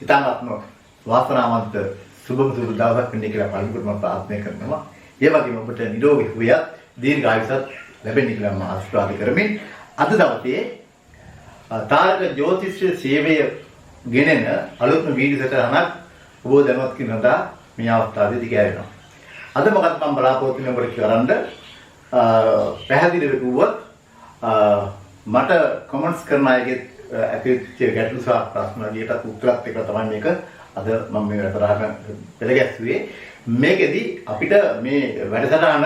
ඉතාමත්ම වාසනාවන්ත සුබ දවසක් වෙන්න කියලා පළමුවට මම ප්‍රාර්ථනා කරනවා. ඒ වගේම ඔබට නිරෝගී සුවයත් දීර්ඝායුෂත් ලැබෙන්න කියලා මම ආශිර්වාද කරමින් අද දවසේ තාරක ජ්‍යොතිෂ සේවය ගෙනෙන අලුත්ම වීඩියෝ සටහනක් ඔබ දැනුවත් කරනවා මේ අවස්ථාවේදී දිගහැරෙනවා. අද මොකක්ද මම බලාපොරොත්තු වෙන ඔබට කරන්න පැහැදිලිව කිව්වොත් මට කමෙන්ට්ස් කරන අයගේ ඇතිවෙච්ච ගැටලු සහ ප්‍රශ්න වලට උත්තරත් එක තමයි මේක අද මම මේ වැඩසටහන පෙළගැස්ුවේ. මේකෙදි අපිට මේ වැඩසටහන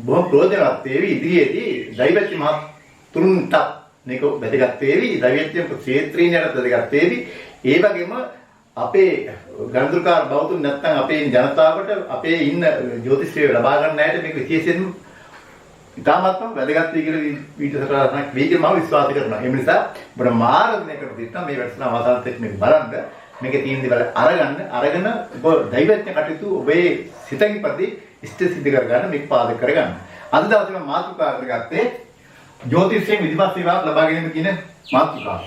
බොහොම ප්‍රයෝජනවත් වේවි. ඉදිරියේදී දෛවත්‍ය මහතුරුන්ට මේක වැදගත් වේවි. දෛවත්‍ය ක්ෂේත්‍රීයයට වැදගත් වේවි. ඒ වගේම අපේ ගණදුකාර බෞද්ධුන් නැත්නම් අපේ ජනතාවට අපේ ඉන්න ජ්‍යොතිෂය ලබා ගන්න ඇයට මේක විශේෂයෙන්ම ඉතාමත්ම වැදගත් වෙයි කියලා වීඩියෝ සටහනක් වෙයි කියලා මම විශ්වාස කරනවා. ඒ නිසා ඔබට මාර්ගණයකට දෙන්න මේ වැඩසටහන අවසානයේදී මේක බලන්න මේකේ තියෙන දේවල් අරගෙන ඔබ දෛවත්‍ය කටයුතු ඔබේ සිතින් ප්‍රති ඉෂ්ට සිද්ධ කරගන්න මේක පාදක කරගන්න. අද දවසේ මම මාතෘකා කරගත්තේ ජ්‍යොතිෂයෙන් විධිමත් සේවාවක් ලබා ගැනීම කියන මාතෘකාව.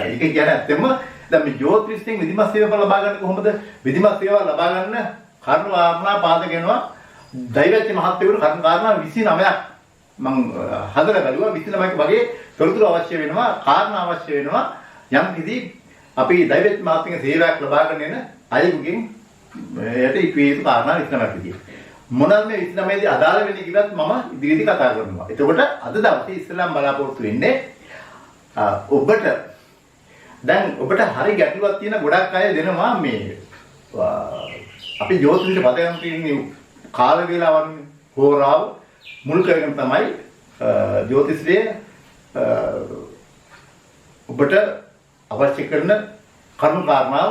ඒක කියන්නේ ඇත්තම දැන් මේ ජ්‍යොතිෂයෙන් විධිමත් සේවාවක් ලබා ගන්න කොහොමද? විධිමත් සේවාවක් ලබා ගන්න කරුණු වාරණා පාදක වෙනවා. දෛවත්‍ය මහත්වරු කරුණු කාරණා 29ක් මම හදලා බලුවා. 29ක් වගේ තොරතුරු අවශ්‍ය වෙනවා, කාරණා අවශ්‍ය වෙනවා. යම් කිසි අපි දෛවත්‍ය මහත්වගේ සේවයක් ලබා ගන්න යන අයෙකුගෙන් යට ඉක්වීතු කාරණා 29ක් විදියට. මොනවාද මේ 29 දී අදාළ වෙන්නේ කිව්වත් මම ඉදිරියේදී කතා කරනවා. එතකොට අද දවසේ ඉස්සෙල්ලාම බලාපොරොත්තු වෙන්නේ ඔබට දැන් ඔබට හරි ගැටලුවක් තියෙන ගොඩක් අය දෙනවා මේ අපි ජ්‍යොතිෂ පදයන් තියෙන කාල වේලාවන් හෝරාව මුල් කරගෙන තමයි ජ්‍යොතිෂයේ ඔබට අවශ්‍ය කරන කරුණු කාරණා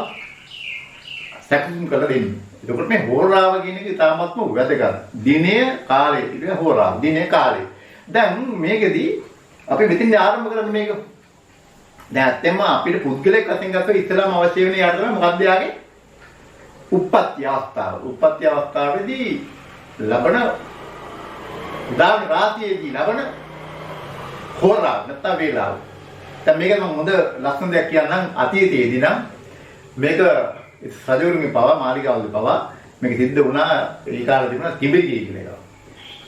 සැකසීම් කරලා දෙන්නේ. එතකොට මේ හෝරාව කියන එක ඉතාමත්ම වැදගත්. දිනය කාලය කියන හෝරාව. දිනේ කාලය. දැන් මේකෙදි අපි මෙතන ආරම්භ කරන්නේ මේක. දැන් ඇත්තෙන්ම අපිට පුද්ගලයෙක් වශයෙන් ගත්තොත් ඉස්සලාම අවශ්‍ය වෙන යාට තමයි මොකක්ද යාගේ? උප්පත්ති අවස්ථාව. උප්පත්ති අවස්ථාවේදී ලබන උදාන රාත්‍රියේදී ලබන හෝරාව නැත්නම් වේලාව. දැන් මේක මම හොඳ ලක්ෂණ දෙයක් කියන්නම්. අතීතයේදී නම් මේක සජවරුන්ගේ පව මාලිගාවලදී පව මේක සිද්ධ වුණා. ඒ කාලේ තිබුණා තිබෙකී කියලා එකක්.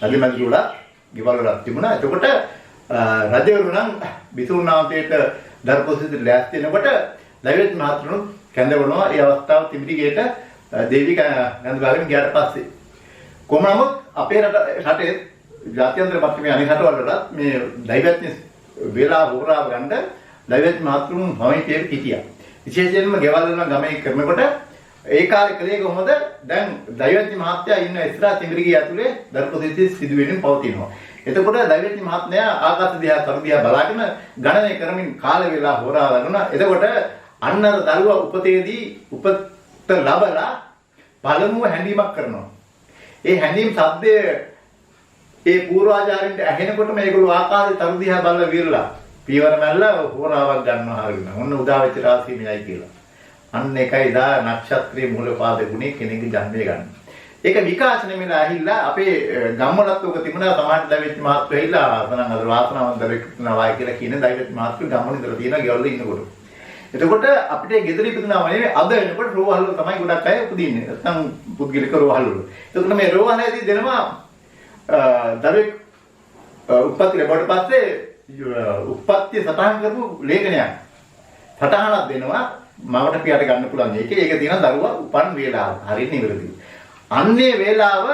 රජමන්ත්‍රී වල ගෙවල් වල තිබුණා. එතකොට රජවරු නම් බිසුණාන්තේට දරපොසිට ලෑස්ති වෙනකොට දෛවත්‍ය මහත්තුරුන් කැඳවනවා. ඒ අවස්ථාව තිබිරිගේට දේවි ගන්ධාවෙන් ගියාට පස්සේ කොහොම නමුත් අපේ රටේ ජාත්‍යන්තර මට්ටමේ අනිත් රටවලට මේ දෛවත්‍ය වේලා හොරාව ගන්න දෛවත්‍ය මහත්තුරුන් සමීපයේ හිටියා. විශේෂයෙන්ම ගෙවල් වල ගමේ කරනකොට ඒ කාලේ කලේ කොහොමද? දැන් දෛවත්‍ය මහත්තයා ඉන්න ඉස්සරහ තිඹිරිගිය ඇතුලේ දරපොසිටි සිදුවෙමින් පවතිනවා. එතකොට දෛවත්‍ය මහත්මයා ආකාශ දිහා කර දිහා බලාගෙන ගණනය කරමින් කාල වේලා හොරාව ගන්නවා. එතකොට අන්න අර දරුවා උපතේදී උපත ලැබලා පළමුව හැඳීමක් කරනවා. ඒ හැඳීම් සද්දය ඒ පූර්වාචාරින්ට ඇහෙනකොට මේගොල්ලෝ ආකාශයේ තරු දිහා බලලා විරලා පීවර මැල්ලා හොරාවක් ගන්නවා හරියට. ඔන්න උදා වෙච්ච රාශිය මෙයයි කියලා. අන්න ඒකයි දා නක්ෂත්‍රයේ මූලපාද ගුණේ කෙනෙක්ගේ ජන්මය ගන්න. ඒක විකාශනය වෙලා ඇහිලා අපේ ගම්වලත් උක තිබුණා සමාජ දෛවත්‍ය මහත්වය ඇහිලා ආසනන් අද වාසනාවන්ත වෙක්නාවයි කියලා කියන දෛවත්‍ය මහත්වය ගම්වල ඉඳලා තියෙනවා ගෙවල් වල ඉන්නකොට. එතකොට අපිට ගෙදර ඉපදුනාම නෙවෙයි අද වෙනකොට රෝහල් වල තමයි ගොඩක් අය උපදින්නේ. නැත්නම් පුද්ගලික රෝහල් වල. එතකොට මේ රෝහලේදී දෙනවා දරුවෙක් උප්පත්ති ලැබුවට පස්සේ උප්පත්ති සටහන් කරපු ලේඛනයක්. සටහනක් දෙනවා මවට පියාට ගන්න පුළුවන් මේකේ. ඒක තියෙනවා දරුවා උපන් වේලාව. හරියට නිවැරදිව. අන්නේ වේලාව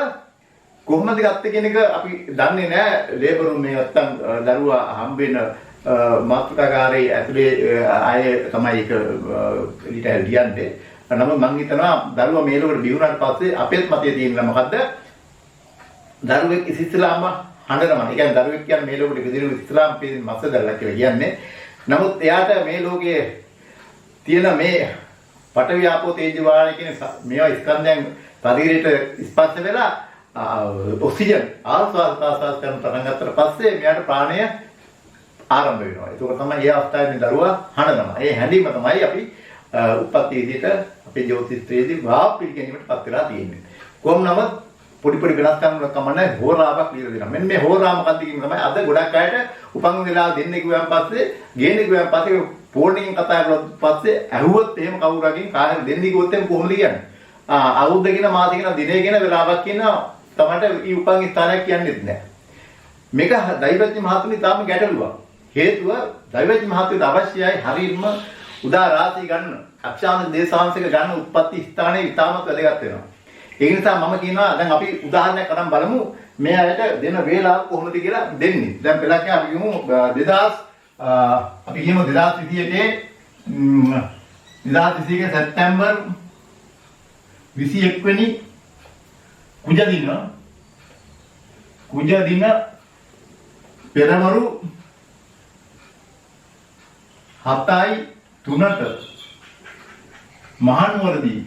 කොහොමද ගත්තේ කියන එක අපි දන්නේ නැහැ. ලේබර් රූම් මේ නැත්තම් දරුවා හම්බ වෙන මාතෘකාගාරයේ ඇතුලේ අය තමයි ඒක එලිට ලියන්නේ. නමුත් මම හිතනවා දරුවා මේ ලෝකෙට බිහුණාට පස්සේ අපේත් මතයේ තියෙන මොකද්ද? දරුවෙක් ඉස්ලාම හඬනවා. ඒ කියන්නේ දරුවෙක් කියන්නේ මේ ලෝකෙට විදිහට ඉස්ලාම් පිළින් මස්ස දැල්ලා කියලා කියන්නේ. නමුත් එයාට මේ ලෝකයේ තියෙන මේ පඨවි ආපෝ තේජෝ වායු කියන මේවා ස්කන්ධයන් ශරීරයට ස්පර්ශ වෙලා ඔක්සිජන් ආස්වාද ප්‍රාස්වාද කරන පටන් ගන්නතර පස්සේ මෙයාට ප්‍රාණය ආරම්භ වෙනවා. ඒක තමයි ඒ අවස්ථාවේ දරුවා හඬනවා. ඒ හැඬීම තමයි අපි උපත්ති විදිහට අපේ ජ්‍යොතිෂයේදී වාප් පිළිගැනීමට පත් වෙලා තියෙන්නේ. කොහොම නමුත් පොඩි වෙනස්කම් වල කමන්නේ හෝරාවක් ලියලා දෙනවා. මෙන්න මේ හෝරා මොකක්ද කියන තමයි අද ගොඩක් අයට උපන් වෙලා දෙන්නේ කිව්වන් පස්සේ ගේන්නේ කිව්වන් පස්සේ ෆෝන් එකෙන් කතා කරලා පස්සේ ඇහුවොත් එහෙම කවුරුරකින් කාහෙන් දෙන්නේ කිව්වොත් එහෙම කොහොමද කියන්නේ? අවුරුද්දකින මාසෙකින දිනේකින වෙලාවක් කියන තමයි ඊ උපන් ස්ථානයක් කියන්නේත් නැහැ. මේක දෛවඥ මහතුනි තාම ගැටලුවක්. හේතුව දෛවඥ මහතුන්ට අවශ්‍යයි හරියම උදා රාත්‍රී ගන්න අක්ෂාන්ත දේශාංශික ගන්න උත්පත්ති ස්ථානයේ ඉතාමත් වැදගත් වෙනවා. ඒ නිසා මම කියනවා දැන් අපි උදාහරණයක් අරන් බලමු මේ අයට දෙන වේලාව කොහොමද කියලා දෙන්නේ. දැන් පෙරක් අපි කියමු 2021 සැප්තැම්බර් 21 වෙනි කුජ දින පෙරවරු 7:03ට මහනුවරදී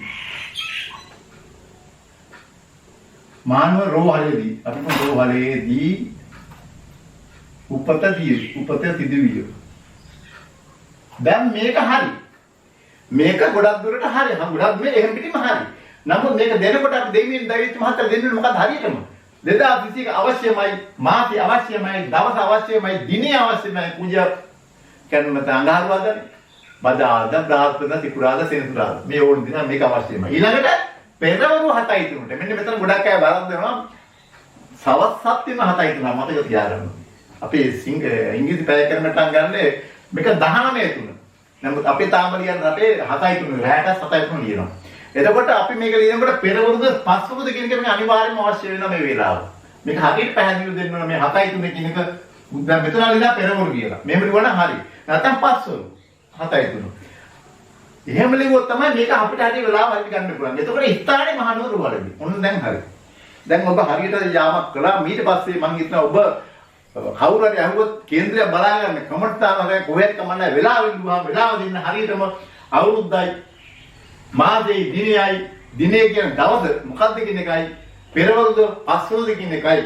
රෝහලේදී අපි රෝහලේදී උපත සිදුවිය. දැන් මේක හරි. මේක ගොඩක් දුරට හරි. ගොඩක් මේ එහෙම පිටින්ම හරි. නමුත් මේක දෙනකොට අපි දෙවියන් දෛවිත් මහත්තයා දෙන්නේ මොකක්ද හරියටම? 2021 අවශ්‍යමයි, මාසෙ අවශ්‍යමයි, දවස අවශ්‍යමයි, දිනේ අවශ්‍යමයි. පූජා කරනම තංගහරුවාදනේ. බදාදා බ්‍රහස්පතින්දා සිකුරාදා සෙනසුරාදා. මේ ඕන දින මේක අවශ්‍යමයි. ඊළඟට පෙරවරු 7:03ට මෙන්න මෙතන ගොඩක් අය බලන් දෙනවා. සවස් 7 වෙන 7:03 මතක තියාගන්න. අපේ ඉංග්‍රීසි පැය කරමට්ටම් ගන්න මේක 19:03. නමුත් අපේ තාම ලියන රටේ 7:03 රැට 7:03 ලියනවා. එතකොට අපි මේක ලියනකොට පෙරවරුද පස්වරුද කියන එක මේ අනිවාර්යයෙන්ම අවශ්‍ය වෙනවා මේ වෙලාව. මේක හරියට පැහැදිලිව දෙන්න ඕන මේ 7:03 කියන එක දැන් මෙතන ලියලා පෙරවරු කියලා. මෙහෙම ලියවනම් හරි. නැත්නම් පස්වරු 7:03. එහෙම ලියුවොත් තමයි මේක අපිට හරිය වෙලාව හරි ගන්න පුළුවන්. එතකොට ස්ථානේ මහනුවර වලදී. ඔන්න දැන් හරි. දැන් ඔබ හරියට යාමක් කළා. ඊට පස්සේ මම හිතනවා ඔබ කවුරු හරි අහුවොත් කේන්ද්‍රය බලාගන්න කමෙන්ට් දානවා කොහෙත් කමන්නේ වෙලාව ඉල්ලුවා වෙලාව දෙන්න හරියටම අවුරුද්දයි මාසෙයි දිනයයි දිනේ කියන දවස මොකක්ද කියන එකයි පෙරවරුද පස්වරුද කියන එකයි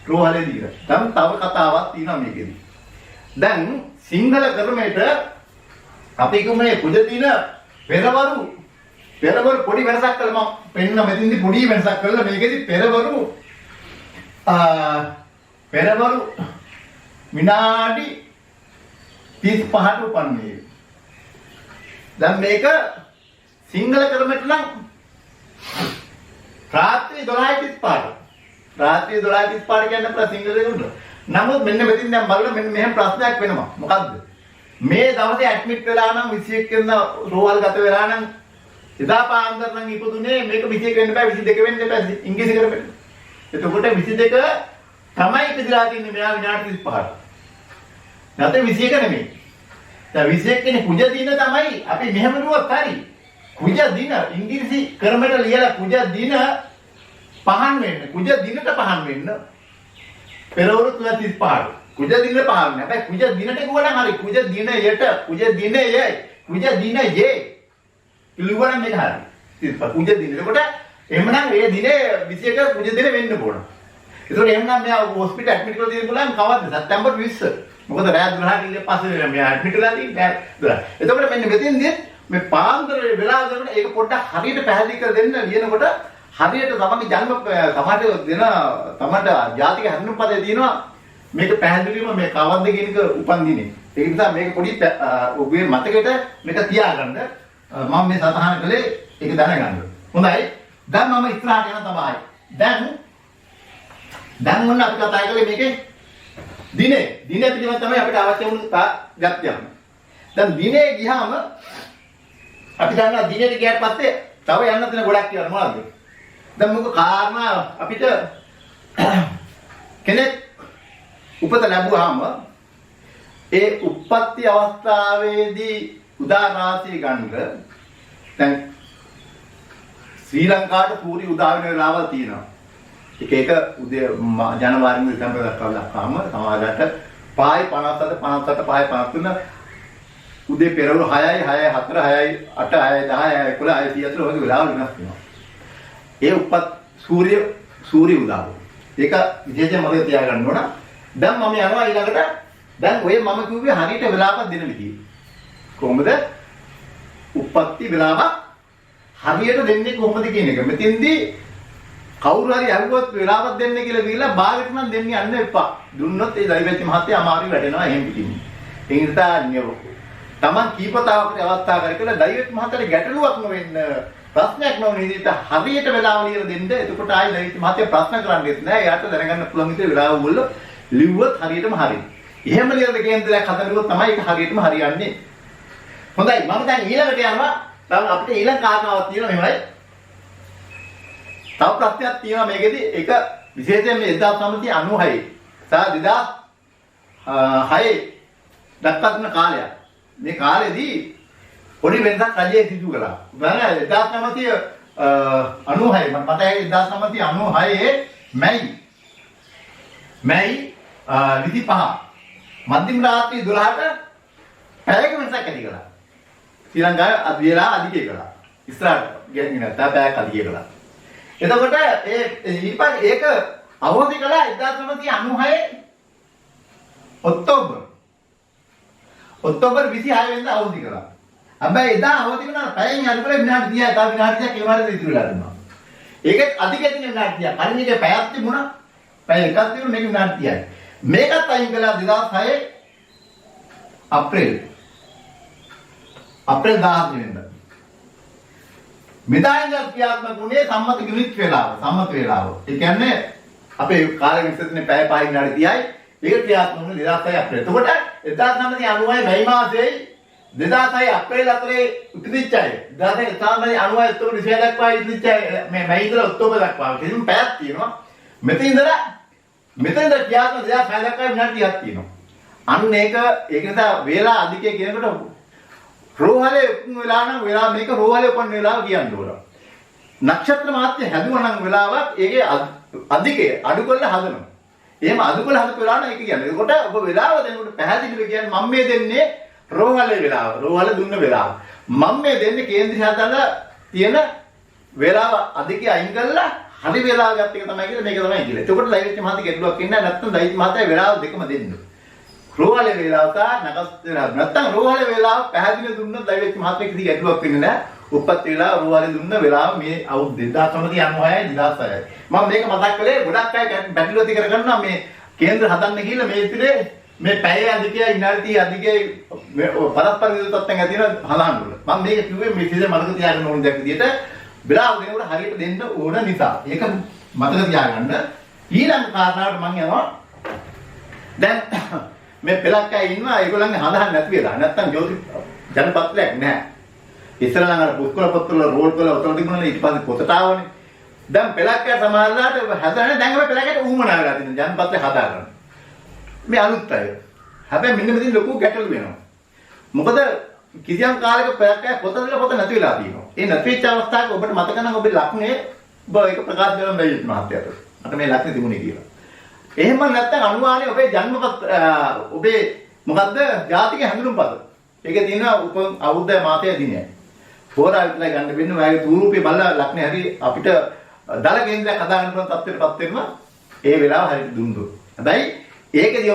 රෝහලේ දීලා. දැන් තව කතාවක් තියෙනවා මේකෙදි. දැන් සිංහල ක්‍රමයට අපි මේ පුජ දින පෙරවරු පොඩි වෙනසක් කළා මම පෙන්න මෙතෙන්දි පොඩි වෙනසක් කළා මේකෙදි පෙරවරු විනාඩි 35ට උපන්නේ. දැන් මේක සිංහල ක්‍රමයට නම් රාත්‍රී 12:35ට. රාත්‍රී 12:35ට කියන්න පුළුවන් සිංහලෙන් උඩ. නමුත් මෙන්න මෙතෙන් දැන් බලන්න මෙන්න මෙහෙම ප්‍රශ්නයක් වෙනවා. මොකද්ද? මේ දවසේ ඇඩ්මිට් වෙලා නම් 21 වෙනිදා රෝහල් ගත වෙලා නම් එදා පාන්දර නම් ඉපදුනේ මේක 21 වෙන්න බෑ 22 වෙන්න බෑ ඉංග්‍රීසි කරපෙන්න. එතකොට 22 තමයි ඉපදලා තින්නේ මෙයා විනාඩි 35ට. නැත්නම් 21 නෙමෙයි. දැන් 21 කියන්නේ කුජ දින තමයි අපි මෙහෙම නුවත් හරි. කුජ දින ඉංග්‍රීසි ක්‍රමයට ලියලා කුජ දින පහන් වෙන්න. කුජ දිනට පහන් වෙන්න. පෙරවරු 35ට. කුජ දිනට පහන් වෙන්න. හැබැයි කුජ දිනට කිව්වනම් හරි. කුජ දිනයට කුජ දිනයේ ඉල්ලුවනම් මේක හරි. 35 කුජ දින. එතකොට එහෙමනම් මේ දිනේ 21 කුජ දින වෙන්න ඕන. ඒතකොට එහෙනම් මෙයා හොස්පිටල් ඇඩ්මිට් කරලා තියෙන ගමන් කවද්ද? සැප්තැම්බර් 20. මොකද රාත් 12ට ඊට පස්සේ මෙයා ඇඩ්මිට් වෙලා තියෙන්නේ 12. එතකොට මෙන්න මෙතෙන්දී මේ පාන්දර වෙලාව දෙනකොට ඒක පොඩ්ඩක් හරියට පැහැදිලි කර දෙන්න ලියනකොට හරියට තමන්ගේ ජන්ම තමන්ට ජාතික හැඳුනුම්පතේ තියෙනවා මේක පැහැදිලිවම මේ කවද්ද කියන එක උපන් දිනේ. ඒක නිසා මේක පොඩි ඔබේ මතකෙට මේක තියාගන්න මම මේ සතහන කළේ ඒක දැනගන්න. හොඳයි. දැන් මම ඉස්සරහට යන තමයි. දැන් මොන අපි කතා කරේ මේකේ දිනේ පිළිබඳව තමයි අපිට අවශ්‍ය වුණු ගැටයක්. දැන් දිනේ ගියාම අපි දන්නවා දිනේට ගියාට පස්සේ තව යන්න තියෙන ගොඩක් කියලා මොනවද? දැන් මොකද කාරණා අපිට කෙනෙක් උපත ලැබුවාම ඒ උප්පත්ති අවස්ථාවේදී උදාරාසී ගන්න දැන් ශ්‍රී ලංකාවට පූර්ති උදා වෙන වෙලාවල් තියෙනවා. එක උදේ ජනවාරි දෙසැම්බර් දක්වාම සමාජයට 5:57 57 5:53 උදේ පෙරවරු 6යි 6යි 4 6යි 8 6යි 10 6යි 11 6යි 30 වගේ වෙලාවල් වෙනස් වෙනවා. ඒ උපත් සූර්ය උදාව. ඒක විශේෂයෙන් මතක තියාගන්න ඕන. දැන් මම යනවා ඊළඟට දැන් ඔය මම කිව්වේ හරියට වෙලාවක් දෙන විදිය. කොහොමද? උප්පත්ති වෙලාවක් හරියට දෙන්නේ කොහොමද කියන එක. මෙතෙන්දී කවුරු හරි අහුවොත් වෙලාවක් දෙන්න කියලා ගිහලා බාගෙට නම් දෙන්න යන්න එපා. දුන්නොත් ඒ දෛවච්ච මහත්තයා අමාරු වැඩෙනවා එහෙම පිටින්. ඒ නිසා තමන් කීපතාවකට අවස්ථා කරලා දෛවච්ච මහත්තයාට ගැටලුවක් නොවෙන්න ප්‍රශ්නයක් නොවන විදිහට හරියට වෙලාව ලියලා දෙන්න. එතකොට ආයි දෛවච්ච මහත්තයා ප්‍රශ්න කරන්නේත් නෑ. එයාට දැනගන්න පුළුවන් විදිහට වෙලාව වල ලිව්වොත් හරියටම හරියි. එහෙම ලියලා කේන්ද්‍රයක් හදනකොට තමයි ඒක හරියටම හරියන්නේ. හොඳයි මම දැන් ඊළඟට යනවා. දැන් අපිට ඊළඟ කාරණාවක් තියෙනවා මෙහෙමයි. තව ප්‍රශ්නයක් තියෙනවා මේකෙදි ඒක විශේෂයෙන් මේ 1996 සහ 2006 දක්වන කාලය. මේ කාලෙදී පොඩි වෙනසක් රජයේ සිදු කළා. බලන්න 1996 මම මතකයි 1996 මැයි 25 මධ්‍යම රාත්‍රී 12ට පැයක වෙනසක් ඇති කළා. ශ්‍රී ලංකාවේ අධිවේලා අධිකේ කළා. ඉස්සරහට ගෙනින්න නැත්නම් පැයක් අධිකේ කළා. එතකොට ඒක අවෝධි කළා 1996 ඔක්තෝබර් 26 වෙනිදා අවෝධි කළා. හැබැයි එදා අවෝධි කරන පැයෙන් අඩු කරලා විනාඩි 30යි තව විනාඩි 30ක් ඒ වගේ ඉතුරු වෙලා තිබුණා. ඒකත් අධිකේ තියෙන විනාඩි 30ක්. කලින් එකේ පැයක් තිබුණා. පැය එකක් තිබුණා මේක විනාඩි 30යි. මේකත් අයින් කළා 2006 අප්‍රේල් 14 වෙනිදා. මෙදායින් ක්‍රියාත්මක වුණේ සම්මත යුනිට් වේලාව. සම්මත වේලාව. ඒ කියන්නේ අපේ කාලෙ විශ්වවිද්‍යාලේ පැය 5 විනාඩි 30යි. ඒක ක්‍රියාත්මක වුණේ 2006 අප්‍රේල්. එතකොට 1996 මැයි මාසයේ 2006 අප්‍රේල් 4 ඉතිරිච්ච අය. 1996 ඔක්තෝබර් 26 දක්වා ඉතිරිච්ච අය මේ මැයි ඉඳලා ඔක්තෝබර් දක්වා. කිසිම පැයක් තියෙනවා. මෙතන ඉඳලා ක්‍රියාත්මක 2006 දක්වා විනාඩි 30ක් තියෙනවා. අන්න ඒක නිසා වේලා අධිකය කියනකොට රෝහලේ උපන් වෙලා නම් වෙලා මේක රෝහලේ උපන් වෙලාව කියන්න ඕන. නක්ෂත්‍ර මාත්‍ය හැදුවා නම් වෙලාවක් ඒකේ අධිකය අඩු කරලා හදනවා. එහෙම අඩු කරලා හදපු වෙලාව නම් ඒක කියන්නේ. ඒකට ඔබ වෙලාව දෙනකොට පැහැදිලිව කියන්නේ මම මේ දෙන්නේ රෝහලේ වෙලාව. රෝහල දුන්න වෙලාව. මම මේ දෙන්නේ කේන්ද්‍රය හදලා තියෙන වෙලාව අධිකය අයින් කරලා හරි වෙලාව ගත්ත එක තමයි කියලා මේක තමයි කියලා. එතකොට දෛවච්ච මහත්තයා ගැටලුවක් ඉන්නේ නැත්නම් දෛවච්ච මහත්තයා වෙලාව දෙකම දෙන්න. රෝහලේ වේලාව සහ නගස් වේලාව නැත්තම් රෝහලේ වේලාව පැහැදිලි දුන්නොත් දෛවච්ච මහත්මයෙක් කිසි ගැටලුවක් වෙන්නේ නැහැ. උපත් වේලාව රෝහලේ දුන්න වේලාව මේ අවුරුදු 2096යි 2006යි. මම මේක මතක් කළේ ගොඩක් අය පැටලුව ඇති කරගන්නවා මේ කේන්ද්‍ර හදන්න ගිහිල්ලා මේ ඉතිරේ මේ පැය අධිකය විනාඩි 30 අධිකය පරස්පර විරුද්ධ තත්ත්වයන් ඇති වෙන හලහන්න. මම මේක කිව්වේ මේ විදිහට මතක තියාගන්න ඕන දෙයක් විදිහට වෙලාව දෙනකොට හරියට දෙන්න ඕන නිසා. ඒක මතක තියාගන්න. ඊළඟ කාරණාවට මම යනවා. දැන් මේ පෙලක් අය ඉන්නවා ඒගොල්ලන්ගේ හඳහන් නැති වෙලා නැත්තම් ජෝති ජනපත්‍රයක් නැහැ. ඉස්සරහා නම් අර පුස්කොළ පොත්වල රෝල් වල ඔතන තිබුණා ඊට පස්සේ පොතට ආවනේ. දැන් පෙලක් අය සමහරලාට හදන්නේ දැන් අපි පෙලකට ඌමනා වෙලා තියෙනවා ජනපත්‍රය හදාගන්න. මේ අලුත් අය. හැබැයි මෙන්න මෙතන ලොකු ගැටලු වෙනවා. මොකද කිසියම් කාලයක පෙලක් අය පොත නැති වෙලා තියෙනවා. ඒ නැති වෙච්ච අවස්ථාවක ඔබට මතක නම් ඔබේ ලක්ෂණය ඔබ ඒක ප්‍රකාශ කරන්න බැරි මහත්යට. මට මේ ලක්ෂණ තිබුණේ කියලා. එහෙම නැත්නම් අනුමානේ ඔබේ ජන්මපත් ඔබේ මොකද්ද ජාතික හැඳුනුම්පත. ඒකේ තියෙනවා අවුරුද්ද මාසය දිනය. හොරා විතරයි ගන්න වෙන්නේ. ඔයාගේ තූරුපේ බලලා ලක්ෂණ හරි අපිට දල කේන්ද්‍රයක් හදාගන්න පුළුවන් තත්ත්වයටපත් වෙනවා. ඒ වෙලාව හරියට දුන්නොත්. හැබැයි ඒකදී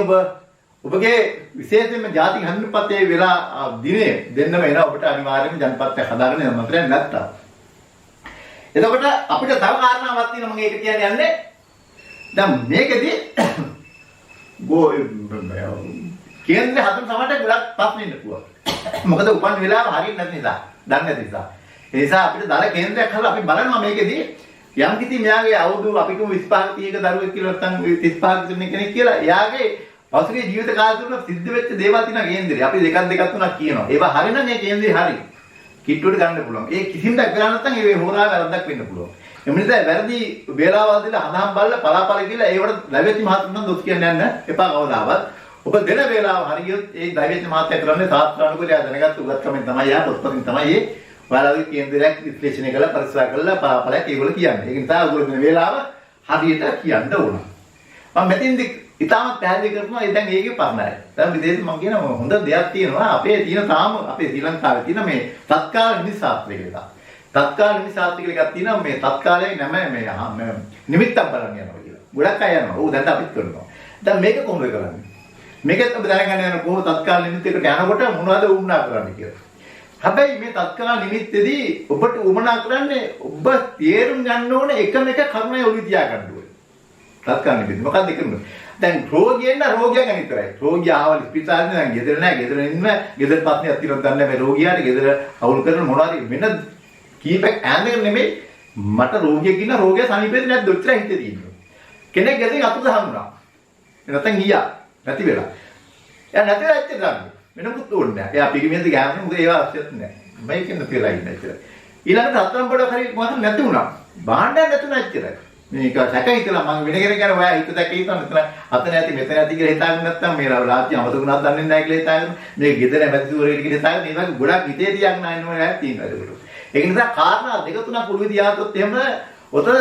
ඔබගේ විශේෂයෙන්ම ජාතික හැඳුනුම්පතේ වෙලා දිනේ දෙන්නම එන ඔබට අනිවාර්යයෙන්ම ජන්මපත්යක් හදාගන්න මතරයක් නැත්තම්. එතකොට අපිට තව කාරණාවක් තියෙනවා මම ඒක කියන්නේ යන්නේ. දැන් මේකදී කේන්ද්‍ර හදන සමහරට ගොඩක් ප්‍රශ්න ඉන්න පුළුවන්. මොකද උපන් වෙලාව හරියට නැති නිසා, දන්නේ නැති නිසා. ඒ නිසා අපිට දල කේන්ද්‍රයක් හදලා අපි බලනවා මේකදී යම් කිසි මෙයාගේ අවුරුදු අපි කිව්ව 25 30ක දරුවෙක් කියලා නැත්නම් 35 තුනේ කෙනෙක් කියලා එයාගේ පසුගිය ජීවිත කාලය තුළ සිද්ධ වෙච්ච දේවල් තියෙනවා කේන්දරේ. අපි දෙකක් තුනක් කියනවා. ඒවා හරිනම් මේ කේන්දරේ හරි. කිට්ටුවට ගන්න පුළුවන්. ඒ කිසිම දෙයක් කරා නැත්නම් ඒ හොරා වැරද්දක් වෙන්න පුළුවන්. එමු නිසා වැරදි වේලාවල් දීලා හදාම් බලලා පලාපල කියලා ඒවට දෛවච්ච මහත්තුන් දොස් කියන්න යන්න එපා කවදාවත්. ඔබ දෙන වේලාව හරියොත් ඒ දෛවච්ච මහත්ය කරන්නේ තාත්‍රානුකූලව දැනගත්ත උගත්කමෙන් තමයි යා පොත්පතින් තමයි ඔයාලගේ කේන්දරයක් විශ්ලේෂණය කරලා පරිස්සම් කරලා පලාපලයක් ඒගොල්ලෝ කියන්නේ. ඒක නිසා ඔයගොල්ලෝ දෙන වේලාව හරියට කියන්න ඕන. මම මෙතින්දි ඉතාලම පැහැදිලි කරනවා දැන් ඒකේ පරණයි. දැන් විදේශ මම කියන හොඳ දෙයක් තියෙනවා. අපේ තියෙන තාම අපේ ශ්‍රී ලංකාවේ තියෙන මේ තත්කාල නිමිසාත්‍රි කියලා. තත්කාල නිමිසාත්‍රි කියලා එකක් තියෙනවා. මේ තත්කාලයේ නම මේ නිමිත්තක් බලන්න යනවා කියලා. ගොඩක් අය යනවා. ඕක දැන් අපිත් කරනවා. දැන් මේක කොහොමද කරන්නේ? මේකත් ඔබ දැනගන්න යන කොහොම තත්කාල නිමිත්තකට යනකොට මොනවද වුණා කරන්නේ කියලා. හැබැයි මේ තත්කාල නිමිත්තේදී ඔබට උමනා කරන්නේ ඔබ තේරුම් ගන්න ඕනේ එකම එක කරුණයි ඔලි තියා ගන්න ඕනේ. තත්කාල නිමිත්ත. මොකක්ද කියන්නේ? දැන් රෝගියෙන්න රෝගියා ගැන විතරයි. රෝගියා ආවල් ස්පිතාලේ දැන් ගෙදර නැහැ. ගෙදර ඉන්න ගෙදර පස්සේ අතිරොත් දන්නේ නැහැ රෝගියාට ගෙදර අවුල් කරන මොනවාරි වෙන කීපයක් ඈන්දගෙන නෙමෙයි මට රෝගියෙක් ඉන්න රෝගියා සනීපෙද නැද්ද ඔච්චර හිතේ තියෙනවා. කෙනෙක් ගෙදරින් අතුරු දහමුණා. නැත්නම් ගියා. නැති වෙලා. එයා නැති වෙලා ඉච්ච ගන්න. වෙනකුත් ඕනේ නැහැ. එයා පිරිමියෙන්ද ගෑන්නේ මොකද ඒවා අවශ්‍යත් නැහැ. මේකෙන් තියලා ඉන්න ඉතින්. ඊළඟට රත්තරන් පොඩ හරි මොකද නැති වුණා. භාණ්ඩයක් නැතුණා ඉච්චරයි. මේක සැක හිතලා මම වෙන කෙනෙක් ගැන ඔයා හිත දැක හිතන මෙතන අත නැති මෙතන නැති කියලා හිතාගෙන නැත්තම් මේ රාත්‍රී අමතකුණාක් දන්නේ නැහැ කියලා හිතාගෙන මේ ගෙදර මැදිතුරේට කියලා හිතාගෙන මේ වගේ ගොඩක් හිතේ තියන්න නෑ නෑ තියෙනවා ඒකට. ඒක නිසා කාරණා දෙක තුනක් පුළුවන් දියාතොත් එහෙම ඔතන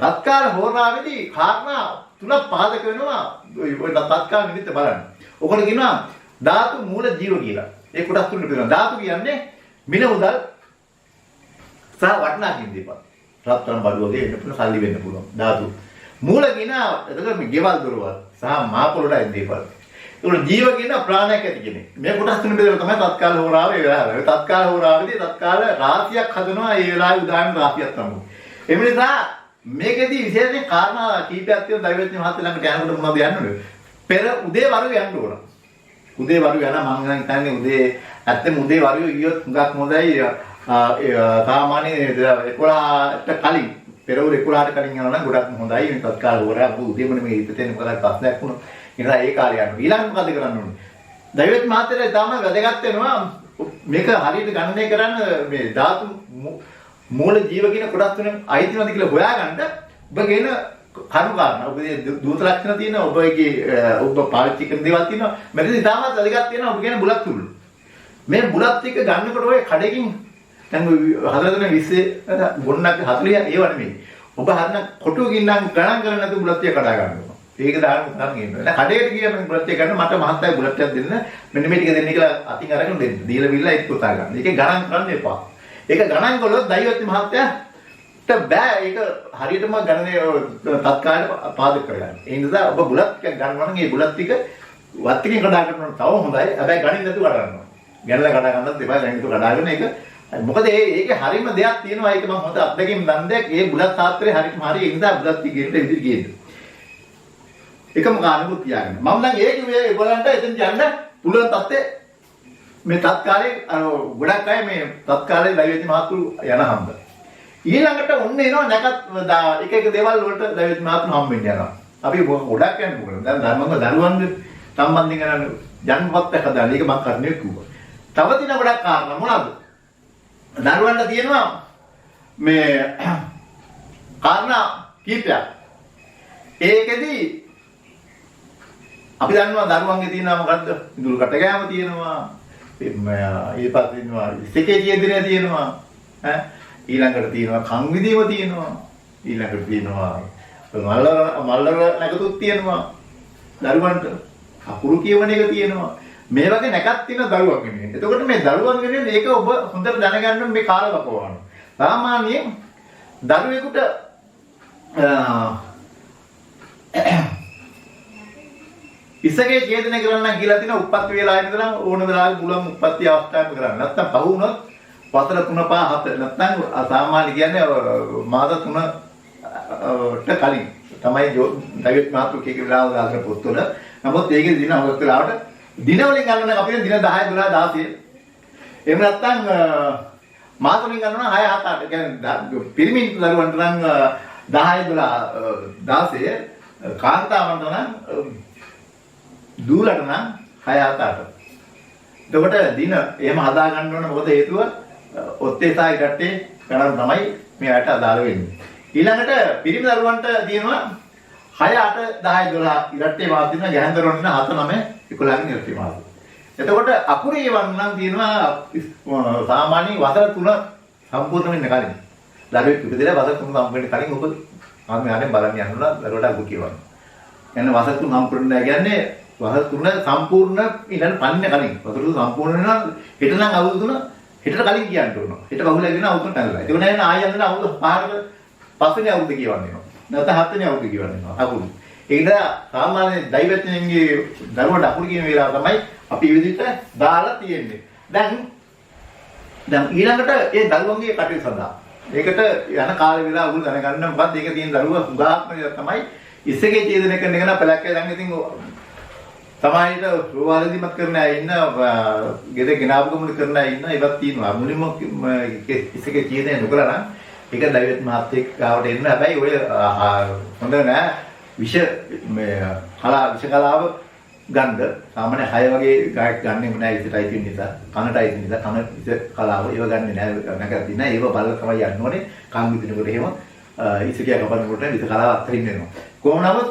තත්කාල හෝරාවේදී කාරණා තුනක් පාදක වෙනවා ඔය තත්කාල නිමිත්ත බලන්න. ඔකට කියනවා ධාතු මූල ජීව කියලා. ඒ කොටස් තුනට බෙදනවා. ධාතු කියන්නේ මිල මුදල් සහ වටිනාකම් දීපත්. රත්තරන් බඩුවගේ වෙන්න පුළුවන් සල්ලි වෙන්න පුළුවන් ධාතු. මූල කියන එතකොට මේ ගෙවල් දොරවල් සහ මාපොළට දීපත්. ඒකට ජීව කියන ප්‍රාණයක් ඇති කෙනෙක්. මේ කොටස් තුන බෙදලා තමයි තත්කාල හෝරාවේ වෙලාව. තත්කාල හෝරාවේදී තත්කාල රාශියක් හදනවා ඒ වෙලාවේ උදාහරණ රාශියක් තමයි. ඒ නිසා මේකෙදී විශේෂයෙන් කාරණා කීපයක් තියෙනවා දෛවඥ මහත්තයා ළඟට යනකොට මොනවද යන්නේ? පෙර උදේ වරු යන්න ඕන. උදේ වරු යන මම හිතන්නේ උදේ ඇත්තම උදේ වරු ගියොත් හුඟක් හොඳයි. සාමාන්‍ය 11ට කලින් පෙරවරු 11ට කලින් යනවා නම් ගොඩක් හොඳයි. මේ තත්කාල හොරා උදේම මේ හිතේ මොකද ප්‍රශ්නයක් වුණා. ඉතින් ඒ කාලේ යනවා. ඊළඟ මොකද කරන්න ඕනේ? දෛවඥ මහත්තයා තාම වැදගත් වෙනවා මේක හරියට ගණනය කරන්න මේ ධාතු මූල ජීව කියන කොටස් තුනෙන් අයිති වෙනවද කියලා හොයාගන්න ඔබ කියන කරුණු කාරණා ඔබේ දූත ලක්ෂණ තියෙනවා ඔබ පාවිච්චි කරන දේවල් තියෙනවා මෙතන ඉතාමත් වැදගත් තියෙනවා ඔබ කියන බුලත් තුරු මේ බුලත් ටික ගන්නකොට ඔය කඩකින් දැන් 4 20 ගොන්නක් 40 ඒව නෙමෙයි ඔබ හරින කොටුවකින් නම් ගණන් කරන්නේ නැතුව බුලත් ටික කඩා ගන්නවා ඒක දාන්න ගන්නවා දැන් කඩේට ගියම බුලත් ටික ගන්න මට මහත්තයා බුලත් ටිකක් දෙන්න මෙන්න මේ ටික දෙන්න කියලා අතින් අරගෙන දෙන්න දීලා බිල්ලා ඒක පුතා ගන්න ඒකේ ගණන් කරන්න එපා ඒක ගණන් කළොත් දෛවඥ මහත්තයාට බෑ ඒක හරියටම ගණනේ තත්කාලයට පාදක කරගන්න. ඒ නිසා ඔබ බුලත් ටික ගන්නවා නම් ඒ බුලත් ටික වත් ටිකෙන් කඩා ගන්නවා තව හොඳයි. හැබැයි ගණන් නැතුව කඩා ගන්නවා. ගණන්ලා කඩා ගන්නත් එපා ගණන් නැතුව කඩාගෙන ඒක මොකද ඒකේ හරියම දෙයක් තියෙනවා ඒක මම හොඳ අත්දැකීම් දන් දෙයක් ඒ බුලත් ශාස්ත්‍රයේ හරියටම හරිය ඒ නිසා බුලත් ටිකේට විදිහට ගියේ. එකම කාරණුත් තියාගන්න. මම නම් ඒක මේ ඔයගලන්ට එතෙන් යන්න පුළුවන් තත්ත්වයේ මේ තත්කාලේ ගොඩක් අය මේ තත්කාලේ දෛවඥ මහතුරු යන හම්බ. ඊළඟට ඔන්න එනවා නැකත් එක එක දේවල් වලට දෛවඥ මහතුරු හම්බ වෙන්න යනවා. අපි ගොඩක් යන්නේ මොකද? දැන් ධර්මංග දරුවන්ගේ සම්බන්ධයෙන් කරන ජන්මපත්යක් හදාලා ඒක මම කරන්නේ කිව්වා. තව දින ගොඩක් කාරණා මොනවද? දරුවන්ට තියෙනවා මේ කාරණා කීපයක්. ඒකෙදි අපි දන්නවා දරුවන්ගේ තියෙනවා මොකද්ද? ඉදුල් කටකෑම තියෙනවා. ඊපස්සේ ඉන්නවා ඉස්කේ ජීදිනේ තියෙනවා ඈ ඊළඟට තියෙනවා කන් විදීම තියෙනවා ඊළඟට තියෙනවා මල්ලර නැකතුත් තියෙනවා දරුවන්ට අකුරු කියවන එක තියෙනවා මේ වගේ නැකත් තියෙන දරුවක් වෙනුවෙන්. එතකොට මේ දරුවන් වෙනුවෙන් ඒක ඔබ හොඳට දැනගන්න මේ කාලවකවාන. සාමාන්‍යයෙන් දරුවෙකුට ඉස්සගේ ඡේදනය කරන්න කියලා තියෙන උප්පත්ති වේලාවේ ඉඳලා ඕන වෙලාවක මුලම උප්පත්ති අවස්ථාවක කරන්න. නැත්තම් පහ වුණොත් වසර 3 5 7 නැත්තම් සාමාන්‍ය කියන්නේ මාස 3ට කලින් තමයි දෛවඥ මහතුරු කීක වෙලාවක දාගෙන පොත්වල. නමුත් ඒකේ දින හොරක් වෙලාවට දින වලින් ගන්න නම් අපිට දින 10 12 16 එහෙම නැත්තම් මාස වලින් ගන්නවා 6 7 8 කියන්නේ පිරිමින් දරුවන්ට නම් 10 12 16 කාන්තාවන්ට නම් දූලට නම් 6 7 8. එතකොට දින එහෙම හදා ගන්න ඕන මොකද හේතුව ඔත්තේ සායි ගැටේ ගණන් තමයි මේකට අදාළ වෙන්නේ. ඊළඟට පිරිමි දරුවන්ට තියෙනවා 6 8 10 12 ඉරට්ටේ මාස දින ගැහන් දරුවන්ට 7 9 11 න් ඉරට්ටේ මාස. එතකොට අකුරේ වන්නම් තියෙනවා සාමාන්‍ය වසර 3 සම්පූර්ණ වෙන්න කලින්. දරුවෙක් ඉපදෙලා වසර 3 සම්පූර්ණ වෙන්න කලින් ඔබ මම යන්නේ බලන්න යනවා දරුවට අකුරු කියවන්න. එන්න වසර 3 සම්පූර්ණ නැහැ කියන්නේ වසර 3 සම්පූර්ණ ඊළඟ පන්නේ කලින්. වසර 3 සම්පූර්ණ වෙනවා හෙට නම් අවුරුදු 3 හෙටට කලින් කියන්න ඕන. හෙට බහුලලා කියන අවුරුද්දට පැනලා. ඒක නෑ ආයෙ යන්න අවුරුදු 5කට පස්වෙනි අවුරුද්ද කියවන්න වෙනවා. නැත්නම් 7 වෙනි අවුරුද්ද කියවන්න වෙනවා. අකුරු. ඒක නිසා සාමාන්‍ය දෛවඥයන්ගේ දරුවට අකුරු කියන වේලාව තමයි අපි විදිහට දාලා තියෙන්නේ. දැන් දැන් ඊළඟට ඒ දරුවන්ගේ කටයුතු සඳහා ඒකට යන කාල වේලාව උගුරු දැනගන්න මොකද්ද ඒක තියෙන දරුවා උගාත්මක තමයි ඉස්සගේ චේදනය කරන එක නම් පළක්කේ දැන් ඉතින් සමාජයට ප්‍රවාහදීමත් කරන අය ඉන්න ගෙද ගෙනාවු ගමන කරන අය ඉන්න ඒවත් තියෙනවා මුලින්ම ඉස්සගේ චේදනය නොකරලා නම් ඒක දෛවත් මහත්යෙක් ගාවට එන්න හැබැයි ඔය හොඳ නෑ විෂ විෂ කලාව ගන්න සාමාන්‍ය 6 වගේ ගායක ගන්නෙම නෑ ඉස්සටයි තියෙන නිසා කනටයි තියෙන නිසා කන විෂ කලාව ඒව ගන්නෙ නෑ නැගති නෑ ඒව බලලා තමයි යන්න ඕනේ කන් විදිනකොට එහෙම ඉස්සකිය කපනකොට විෂ කලාව අතරින් වෙනවා කොහොම නමුත්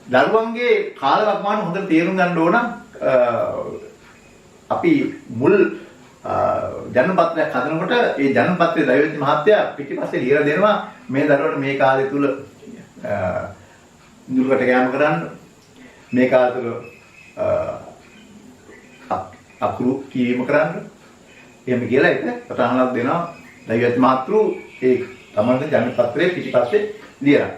දරුවන්ගේ කාලවකවානුව හොඳට තේරුම් ගන්න ඕන අපි මුල් ජන්මපත්‍රයක් හදනකොට ඒ ජන්මපත්‍රයේ දෛවති මහත්තයා පිටිපස්සේ ලියලා දෙනවා මේ දරුවට මේ කාලය තුල නිරුකට ගෑම කරන්න මේ කාලය තුල අකුරු කීම කරන්න එහෙම කියලා එක සටහනක් දෙනවා දෛවති මහත්රු ඒ තමන්ගේ ජන්මපත්‍රයේ පිටිපස්සේ ලියලා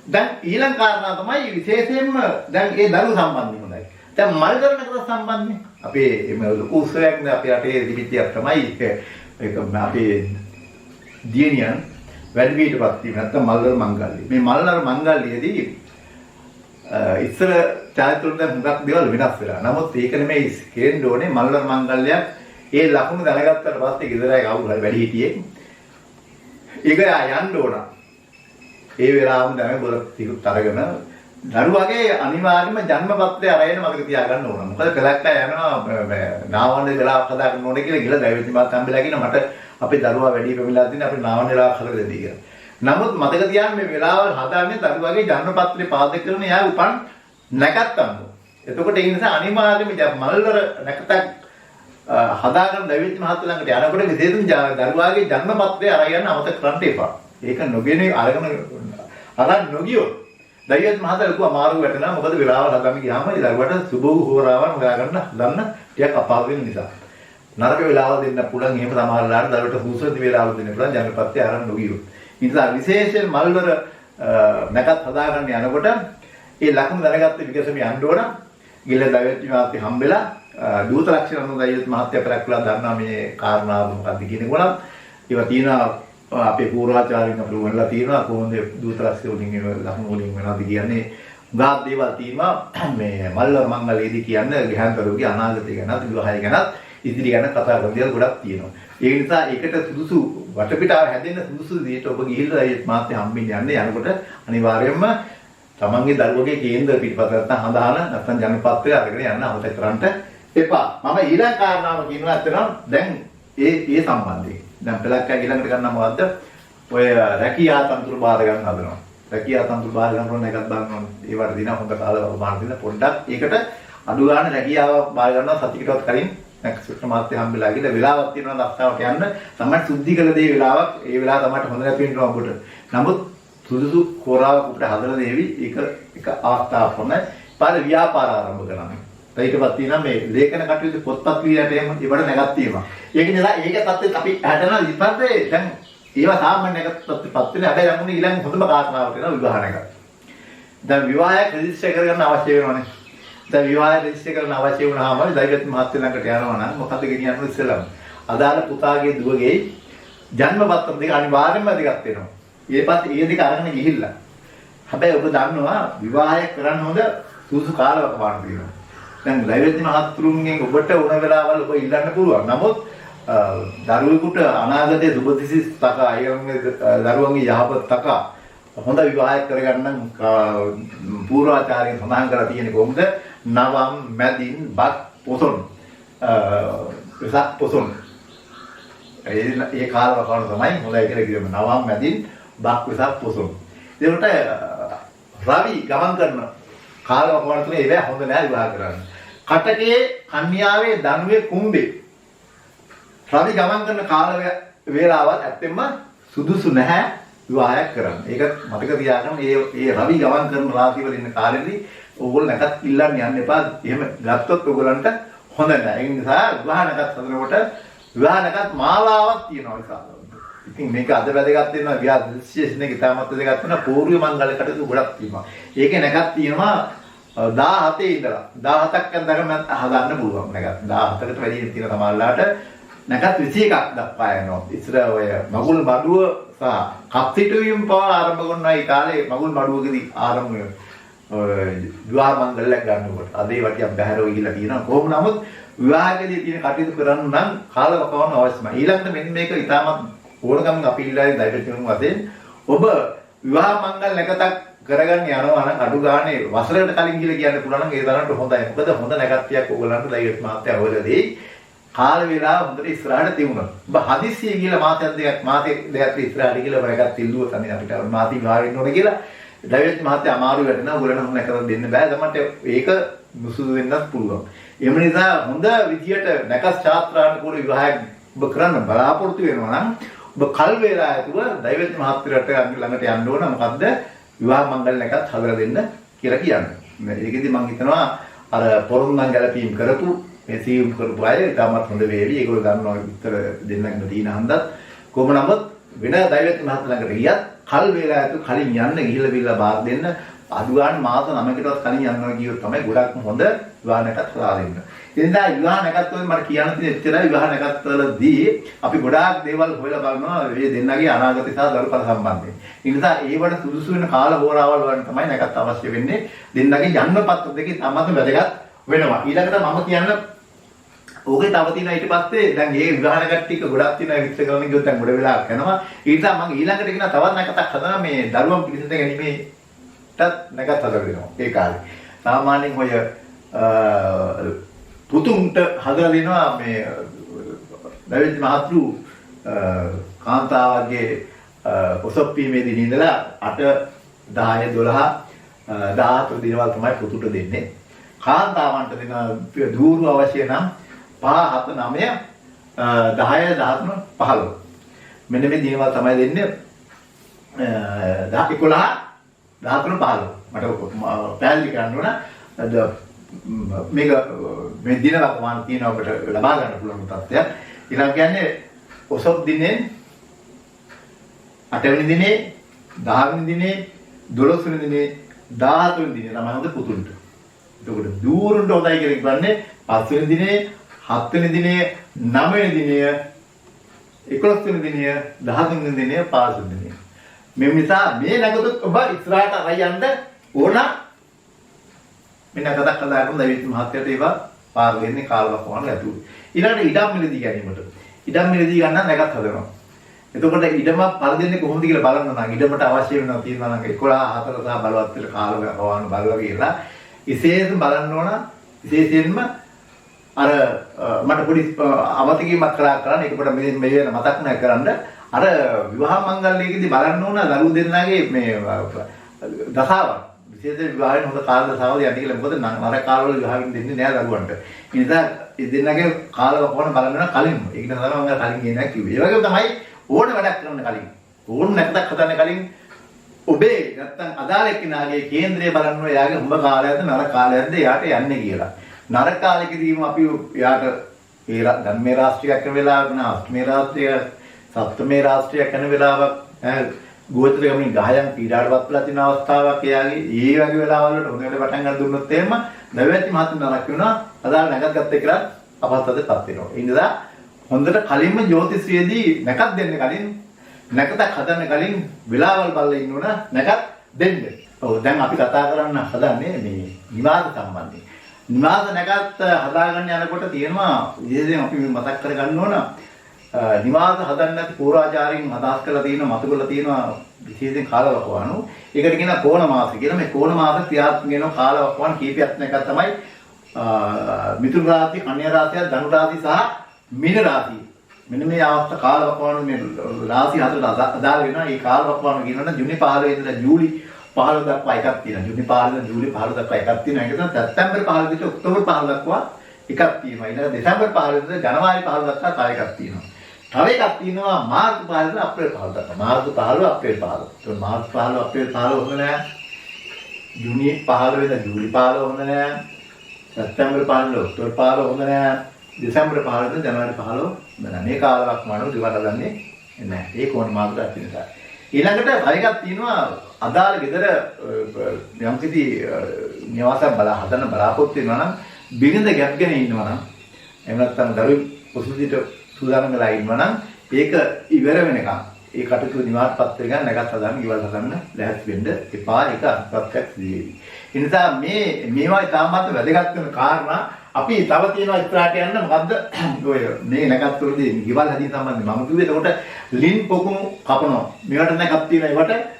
දැන් ඊළඟ කාරණා තමයි විශේෂයෙන්ම දැන් ඒ දරුවෝ සම්බන්ධව හොඳයි. දැන් මල් කරන කට සම්බන්ධනේ අපේ මේ ලොකු උත්සවයක් නේ අපේ රටේ දිවිතියක් තමයි ඒක අපේ දියණියන් වැඩිවියටපත් වීම නැත්නම් මල්වර මංගල්‍ය. මේ මල්වර මංගල්‍යයේදී ඉස්සර චාරිත්‍රවල දැන් හුඟක් දේවල් වෙනස් වෙලා. නමුත් ඒක නෙමෙයි කියන්න ඕනේ මල්වර මංගල්‍යයක් ඒ ලකුණු දැනගත්තට පස්සේ ගෙදරයි කවුරු හරි වැඩි හිටියේ. ඒක යන්න ඕන. ඒ වෙලාවම දැන් බොර තිරුත් අරගෙන දරුවගේ අනිවාර්යයෙන්ම ජන්මපත්‍රය අරගෙන මතක තියාගන්න ඕන. මොකද කලක්කා යනවා නාවන්න වෙලාවක් හදාගන්න ඕනේ කියලා ගිහලා දෛවති මාත් හම්බෙලා කියන මට අපේ දරුවා වැඩි වෙමිලා තියෙන අපි නාවන්න වෙලාවක් හදලා දෙන්න කියලා. නමුත් මතක තියාගන්න මේ වෙලාවල් හදාන්නේ දරුවගේ ජන්මපත්‍රේ පාදක කරන යා උපන් නැකත්තම්. එතකොට ඒ නිසා අනිවාර්යයෙන්ම මල්වර නැකතක් හදාගන්න දෛවති මහත් ළඟට යනකොට විශේෂයෙන් දරුවාගේ ජන්මපත්‍රය අරගෙන අමතක කරන්න එපා. ඒක නොගෙනේ අරන් නොගියොත් දෛවත් මහතා ලොකු අමාරු වැටෙනවා මොකද වෙලාවල් හදන්න ගියාම ඒ දරුවට සුබ හෝරාවන් හොයාගන්න හදන්න ටිකක් අපහසු වෙන නිසා නරක වෙලාවල් දෙන්න පුළුවන් එහෙම සමහරලාට දරුවට සූසුදු වෙලාවල් දෙන්න පුළුවන් ජනපත්‍ය අරන් නොගියොත් ඒ නිසා විශේෂයෙන් මල්වර නැකත් හදාගන්න යනකොට ඒ ලකුණු දැනගත්ත විකසම යන්න ඕන ගිල්ල දෛවත් මහත්ය හම්බෙලා දූත ලක්ෂණ දෛවත් මහත්ය පෙරක්ලා දන්නා මේ කාරණාව මොකක්ද කියන එක උනත් ඒවා තියෙනවා අපේ පූර්වාචාරින් අපිට වලලා තියෙනවා කොහොමද දූතරස්සේ වලින් එන ලකුණු වලින් වෙනවද කියන්නේ උගාත් දේවල් තියෙනවා මේ මල්වර මංගලයේදී කියන්නේ ගහන්තරුගේ අනාගතය ගැනත් විවාහය ගැනත් ඉදිරි ගැන කතා කරන දේවල් ගොඩක් තියෙනවා ඒ නිසා ඒකට සුදුසු වටපිටාව හැදෙන්න සුදුසු දෙයට ඔබ ගිහිල්ලා ඒ මාත්‍ය හම්බෙන්න යන්නේ යනකොට අනිවාර්යයෙන්ම තමන්ගේ දරුවගේ කේන්ද්‍ර පිටපත නැත්නම් හඳහන නැත්නම් ජනපත්‍රය අරගෙන යන්න අමතක කරන්න එපා මම ඊළඟ කාරණාව කියනවා අතනම් දැන් ඒ සම්බන්ධයෙන් දැන් පළක්කා ඊළඟට ගන්නවා මොකද්ද? ඔය රැකියා තන්ත්‍ර බාර ගන්න හදනවා. රැකියා තන්ත්‍ර බාර ගන්නකොට එකක් බලනවා. ඒවට දින හොඳ කාලවක බාර දෙන්න පොඩ්ඩක් ඒකට අඩු ගන්න රැකියාව බාර ගන්නවා සතියකටවත් කලින් නැක්සුත් මාත්‍ය හම්බෙලා ගිහලා වෙලාවක් තියෙනවා රස්සාවට යන්න. තමයි සුද්ධි කළ දේ වෙලාවක්. ඒ වෙලාව තමයි හොඳ නැති වෙනවා ඔබට. නමුත් සුදුසු කොරාවක් අපිට හදලා දෙවි ඒක අවස්ථාවක් තමයි. පාර ව්‍යාපාර ආරම්භ කරනවා. ඊටපත් තියෙනවා මේ ලේඛන කටයුතු පොත්පත් ලියලා එහෙම ඒවට නැගත් තියෙනවා. ඒක නිසා ඒක තත්ත්වෙත් අපි හැදෙන ඉස්පස්සේ දැන් ඒවා සාමාන්‍ය නැගත්පත් වෙන හැබැයි යමුනේ ඊළඟ හොඳම කාරණාවක් වෙනවා විවාහ නැගත්. දැන් විවාහයක් රෙජිස්ටර් කරගන්න අවශ්‍ය වෙනවනේ. දැන් විවාහය රෙජිස්ටර් කරන්න අවශ්‍ය වුණාම දෛවත් මහත්ය ළඟට යනවා නම් මොකද ගෙනියන්න ඉස්සෙල්ලාම අදාළ පුතාගේ දුවගේ ජන්මපත්‍ර දෙක අනිවාර්යයෙන්ම දෙකක් වෙනවා. ඊපස්සේ ඒ දෙක අරගෙන ගිහිල්ලා. හැබැයි ඔබ දන්නවා විවාහය කරන්න හොඳ සුසු කාලවක පාන තියෙනවා. දැන් දෛවති මහත්තුරුන්ගෙන් ඔබට උන වෙලාවල් ඔබ ඉල්ලන්න පුළුවන්. නමුත් දරුවෙකුට අනාගතයේ සුබදිසි තකා අයගේ දරුවන්ගේ යහපත් තකා හොඳ විවාහයක් කරගන්න පූර්වාචාර්යයන් සඳහන් කරලා තියෙන්නේ කොහොමද? නවම් මැදින් බත් පොසොන් වෙසක් පොසොන් ඒ කාලවකවල තමයි හොඳයි කියලා කියනවා. නවම් මැදින් බත් වෙසක් පොසොන්. ඒකට රවි ගමන් කරන කාලවකවල තුනේ ඒවා හොඳ නෑ විවාහ කරන්න. කටකේ කන්‍යාවේ ධනුවේ කුඹේ රවි ගමන් කරන කාල වේලාවල් ඇත්තෙන්ම සුදුසු නැහැ විවාහයක් කරන්න. ඒක මතක තියාගන්න. මේ රවි ගමන් කරන රාශිවල ඉන්න කාලෙදී ඕගොල්ලෝ නැකත් ඉල්ලන්න යන්න එපා. එහෙම ගත්තොත් ඕගොල්ලන්ට හොඳ නැහැ. ඒ නිසා විවාහ නැකත් හදනකොට විවාහ නැකත් මාලාවක් තියෙනවා විකාල. ඉතින් මේක අද වැදගත් වෙනවා විවාහ විශේෂණ එක තාමත් වැදගත් වෙනවා. පූර්ව මංගල කටයුතු ගොඩක් තියෙනවා. ඒකේ නැකත් තියෙනවා 17 ඉඳලා 17ක් දක්වා හදන්න පුළුවන් නැකත්. 17කට වැඩි තියෙන සමාල්ලාට නැකත් 21ක් දක්වා යනවා. ඉස්සර ඔය මගුල් මඩුව සහ කප්පිටුවීම් පවා ආරම්භ කරනවා. ඒ කාලේ මගුල් මඩුවකදී ආරම්භ විවාහ මංගල්‍යයක් ගන්නකොට. අද ඒ වටියක් බහැරව ගිහිල්ලා තියෙනවා. කොහොම නමුත් විවාහකදී තියෙන කටයුතු කරන්න නම් කාලවකවාන අවශ්‍යයි. ඊළඟට මෙන්න මේක ඉතාමත් ඕනකම් අපි ඉල්ලාගෙන දෛවතුන් වශයෙන් ඔබ විවාහ මංගල නැකතක් කරගන්න යනවා නම් අඩු ගානේ වසරකට කලින් කියලා කියන්න පුළුවන් නම් ඒ තරමට හොඳයි. මොකද හොඳ නැකත්තියක් ඕගලන්ට දෛවත් මහත්තයා අවරදී කාල වේලාව හොඳට ඉස්සරහට තියුණා. ඔබ හදිස්සිය කියලා මාසයක් දෙකක් ඉස්සරහට කියලා වරකට තිල්ලුව තමයි අපිට මාති විවාහ වෙන්න ඕන කියලා දෛවත් මහත්තයා අමාරු වෙනවා. ඕගලන්ට හොඳ නැකතක් දෙන්න බෑ. තමන්ට ඒක මුසුදු වෙන්නත් පුළුවන්. එම නිසා හොඳ විදියට නැකස් ශාස්ත්‍රානුකූල විවාහයක් ඔබ කරන්න බලාපොරොත්තු වෙනවා නම් ඔබ කල් වේලා ඇතුව දෛවත් මහත්තයාට ළඟට යන්න ඕන. මොකද්ද? විවාහ මංගල නැකත් හදලා දෙන්න කියලා කියන්නේ. ඒකෙදි මම හිතනවා අර පොරොන්දම් ගැලපීම් කරපු මේ සීම් කරපු අය ඉතාමත් හොඳ වේවි. ඒගොල්ලෝ දන්නවා විතර දෙන්නගෙන තියෙන හන්දත්. කොහොම නමුත් වෙන දෛවත් මහත්තයා ළඟට ගියත් කල් වේලා ඇතුව කලින් යන්න ගිහිල්ලා බිල්ලා බාර දෙන්න අඩු ගන්න මාස 9කටවත් කලින් යනවා කියොත් තමයි ගොඩක් හොඳ විවාහ නැකත් හදා දෙන්න. ඉතින් දැන් විවාහ නැකත් වලින් මට කියන්න තියෙන එච්චරයි. විවාහ නැකත් වලදී අපි ගොඩාක් දේවල් හොයලා බලනවා මේ දෙන්නගේ අනාගතය සහ දරුපල සම්බන්ධයෙන්. ඒ නිසා ඒවට සුදුසු වෙන කාල හෝරාවල් වලින් තමයි නැකත් අවශ්‍ය වෙන්නේ. දෙන්නගේ ජන්ම පත්‍ර දෙකේ සම්බන්ධ වැදගත් වෙනවා. ඊළඟට මම කියන්න ඕකේ තව තියෙනවා ඊට පස්සේ දැන් මේ විවාහ නැකත් ටික ගොඩක් තියෙනවා විස්තර කරන්න ගියොත් දැන් ගොඩ වෙලාවක් යනවා. ඒ නිසා මම ඊළඟට කියන තවත් නැකතක් හදනවා මේ දරුවන් පිළිසඳ ගැනීමේ නැකත් හදලා දෙනවා ඒ කාලේ. සාමාන්‍යයෙන් ඔය පුතුන්ට හදලා දෙනවා මේ දෛවත් මහත්තු කාන්තාවගේ ඔසප්පීමේදී ඉඳලා 8 10 12 14 දිනවල තමයි පුතුට දෙන්නේ. කාන්තාවන්ට දෙන දූරු අවශ්‍ය නම් 5 7 9 10 13 15. මෙන්න මේ දිනවල තමයි දෙන්නේ 11 13 15. මට පැහැදිලි කරන්න ඕන මේක මේ දින වකවාන තියෙන ඔබට ලබා ගන්න පුළුවන් තත්ත්වයක්. ඊළඟ කියන්නේ ඔසොප් දිනේ 8 වෙනි දිනේ 10 වෙනි දිනේ 12 වෙනි දිනේ 14 වෙනි දිනේ තමයි හොඳ පුතුන්ට. එතකොට දූරුන්ට හොඳයි කියලා කියන්නේ 5 වෙනි දිනේ 7 වෙනි දිනේ 9 වෙනි දිනේ 11 වෙනි දිනේ 13 වෙනි දිනේ 15 වෙනි දිනේ. මේ නිසා මේ නැගතුත් ඔබ ඉස්සරහට අරයන්ද ඕන මෙන්න කතාවක් හදාගන්න දෛවත් මහත්තයාට ඒවා පාර දෙන්නේ කාලවකවාන ඇතුළේ. ඊළඟට ඉඩම් මිලදී ගැනීමට. ඉඩම් මිලදී ගන්න නැගත් හදනවා. එතකොට ඉඩම පරදෙන්නේ කොහොමද කියලා බලන්න නම් ඉඩමට අවශ්‍ය වෙනවා තියෙනවා නම් 11 4 සහ බලවත් වෙන කාලවකවාන බලලා කියලා විශේෂයෙන් බලන්න ඕන. විශේෂයෙන්ම අර මට පොඩි අවතිකීමක් කරන්න ඒක පොඩ මේ වෙන මතක් නැහැ කරන්න. අර විවාහ මංගල්‍යයේදී බලන්න ඕන දරුවෝ දෙන්නාගේ මේ දසාවක්. විශේෂයෙන් විවාහයෙන් හොඳ කාල දසාවල් යන්නේ කියලා. මොකද නර කාලවල විවාහෙන් දෙන්නේ නෑ දරුවන්ට. ඒ නිසා ඒ දෙන්නගේ කාලවකවාන බලන්න කලින්. ඒක නිසා තමයි මම කලින් කියන්නේ නැහැ කිව්වේ. ඒ වගේම තමයි ඕන වැඩක් කරන්න කලින්. ඕන නැකතක් හදන්න කලින් ඔබේ නැත්තම් අදාළ කෙනාගේ කේන්ද්‍රය බලන්න ඕන. එයාගේ හොඳ කාලයක්ද නර කාලයක්ද එයාට යන්නේ කියලා. නර කාලෙකදීම අපි එයාට ඒ ධර්මයේ රාශියක් කරන වෙලාවක නා අෂ්ටමේ රාශිය සප්තමේ රාශියක් කරන වෙලාවක් ගෝත්‍රයමින් 10න් පීඩාවටපත් වෙලා තියෙන අවස්ථාවක් එයාගේ ඒ වගේ වෙලාවල් වලට හොඳට පටන් ගන්න දුන්නොත් එහෙම දෛවත් මහත්තුන් නරක වෙනවා. අදාළ නැකත් ගත්ත කියලා අපහසුතාවයටපත් වෙනවා. ඒ නිසා හොඳට කලින්ම ජ්‍යොතිෂයේදී නැකත් දෙන්න කලින් නැකතක් හදන්න කලින් වෙලාවල් බලලා ඉන්න ඕන නැකත් දෙන්න. ඔව් දැන් අපි කතා කරන්න හදන්නේ මේ නිවාස සම්බන්ධයෙන්. නිවාස නැකත් හදාගන්න යනකොට තියෙනවා විශේෂයෙන් අපි මතක් කරගන්න ඕන නිවාස හදන්න නැති පූර්වාචාරින් අදහස් කරලා තියෙන මතු කරලා තියෙනවා විශේෂයෙන් කාලවකවානු. ඒකට කියනවා කෝණ මාස කියලා. මේ කෝණ මාස ක්‍රියාත්මක වෙන කාලවකවාන කීපයක් නැකත් තමයි මිථුන රාශිය, කන්‍යා රාශිය, ධනු රාශිය සහ මීන රාශිය. මෙන්න මේ අවස්ථා කාලවකවාන මේ රාශි හතරට අදාළ වෙනවා. මේ කාලවකවාන කියනවනම් ජූනි 15 ඉඳලා ජූලි 15 දක්වා එකක් තියෙනවා. ජූනි 15 ඉඳලා ජූලි 15 දක්වා එකක් තියෙනවා. ඒක තමයි සැප්තැම්බර් 15 ඉඳලා ඔක්තෝබර් 15 දක්වා එකක් තියෙනවා. ඊළඟ දෙසැම්බර් 15 ඉඳලා ජනවාරි 15 දක්වා තව එකක් තියෙනවා. තව එකක් තියෙනවා මාර්තු 15 ඉඳලා අප්‍රේල් 15 දක්වා. මාර්තු 15 අප්‍රේල් 15. ඒක මාර්තු 15 අප්‍රේල් 15 හොඳ නෑ. ජූනි 15 ඉඳලා ජූලි 15 හොඳ නෑ. සැප්තැම්බර් 15 ඔක්තෝබර් 15 හොඳ නෑ. දෙසැම්බර් 15 ඉඳලා ජනවාරි 15 හොඳ නෑ. මේ කාලයක් මානව දිවට ගන්නේ නැහැ. ඒ කොන මාර්ගයක් තියෙන නිසා. ඊළඟට තව එකක් තියෙනවා අදාළ ගෙදර යම්කිසි නිවාසයක් හදන්න බලාපොරොත්තු වෙනවා නම් බිරිඳ ගැප් ගැන ඉන්නවා නම් එහෙම නැත්නම් දරුවෝ කුසුදිට සූදානම් වෙලා ඉන්නවා නම් ඒක ඉවර වෙනකම් ඒ කටයුතු නිවාඩපත් වෙන නැගත් හදන්න ඉවල් හදන්න ලෑස්ති වෙන්න එපා. ඒක අත්‍යවශ්‍යයක් සිදුවේවි. ඒ නිසා මේවා ඉතාමත් වැදගත් වෙන කාරණා අපි තව තියෙනවා ඉස්සරහට යන්න මොකද්ද ඔය මේ නැගත් වලදී ඉවල් හදින් සම්බන්ධ මම කිව්වේ එතකොට ලින් පොකුණු කපනවා. මේවට නැගත් තියෙනවා ඒවට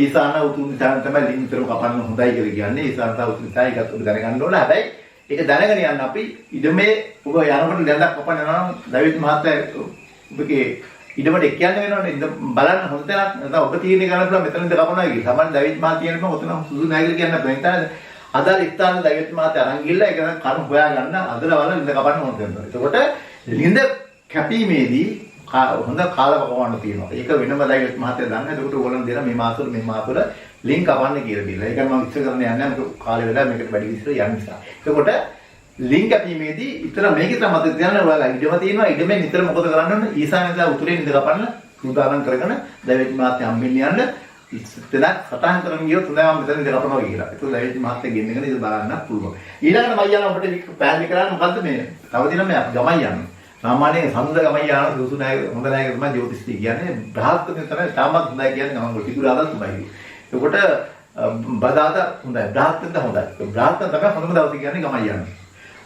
ඊසාන උතුම් දිශාවෙන් තමයි ලින් විතරම කපන්න හොඳයි කියලා කියන්නේ. ඊසාන තා උතුම් දිශාව ඒකත් ඔබ දැනගන්න ඕන. හැබැයි ඒක දැනගෙන යන්න අපි ඉදමේ ඔබ යනකොට දැන්දක් කපන්න යනවා නම් දවිත් මහත්තයා ඔබගේ ඉදමට කියන්න වෙනවනේ. ඉද බලන්න හොඳ තැනක් නැත්නම් ඔබ තීරණය ගන්න පුළුවන් මෙතනින්ද කපනවා කියලා. සමහර දවිත් මහත්තයා කියනවා ඔතන සුදු නැහැ කියලා කියන්න බෑ. අදාළ ස්ථාන දවිත් මහත්තයා අරන් ගිහලා ඒක කරුණු හොයා ගන්න අදලා වල ලිඳ කපන්න ඕන දෙනවා. එතකොට ලිඳ කැපීමේදී හොඳ කාලවකවානුවක් තියෙනවා. ඒක වෙනම දවිත් මහත්තයා දන්නා. එතකොට ඕගොල්ලන් දෙන මේ මාසවල ලින්ක් කපන්න කියලා දීලා. ඒක මම විස්තර කරන්න යන්නේ නැහැ. මොකද කාලය වෙලා මේකට වැඩි විස්තර යන්න නිසා. එතකොට ලින්ක් කැපීමේදී ඉතල මේකේ තමයි මතක තියාගන්න ඔයාලා ඉඩම තියෙනවා. ඉඩමෙන් ඉතල මොකද කරන්න ඕනේ? ඊසානෙන්දා උතුරේ ලිඳ කපන්න සූදානම් කරගෙන දවිත් මහත්තයා හම්බෙන්න යන්න ඉස්සෙල්ලා සටහන් කරගෙන ගියොත් හොඳයි මම මෙතන ඉඳ කපනවා කියලා. ඒක දවිත් මහත්තයා ගෙන්නගෙන ඉඳ බලන්න පුළුවන්. ඊළඟට මම යනවා අපිට පැහැදිලි කරන්න මොකද්ද මේ? තව දිනම මේ ගමයි යන්නේ. සාමාන්‍යයෙන් සම්ද ගමයි යන සුසු නැහැ හොඳ නැහැ තමයි ජ්‍යොතිෂය කියන්නේ. බ්‍රහස්පති තමයි තාමත් හොඳයි කියන්නේ ගමන් වල ටිකුරාදත් හොඳයි. එතකොට බදාදා හොඳයි. බ්‍රහස්පතිද හොඳයි. බ්‍රහස්පති තමයි හොඳම දවස කියන්නේ ගමයි යන්නේ.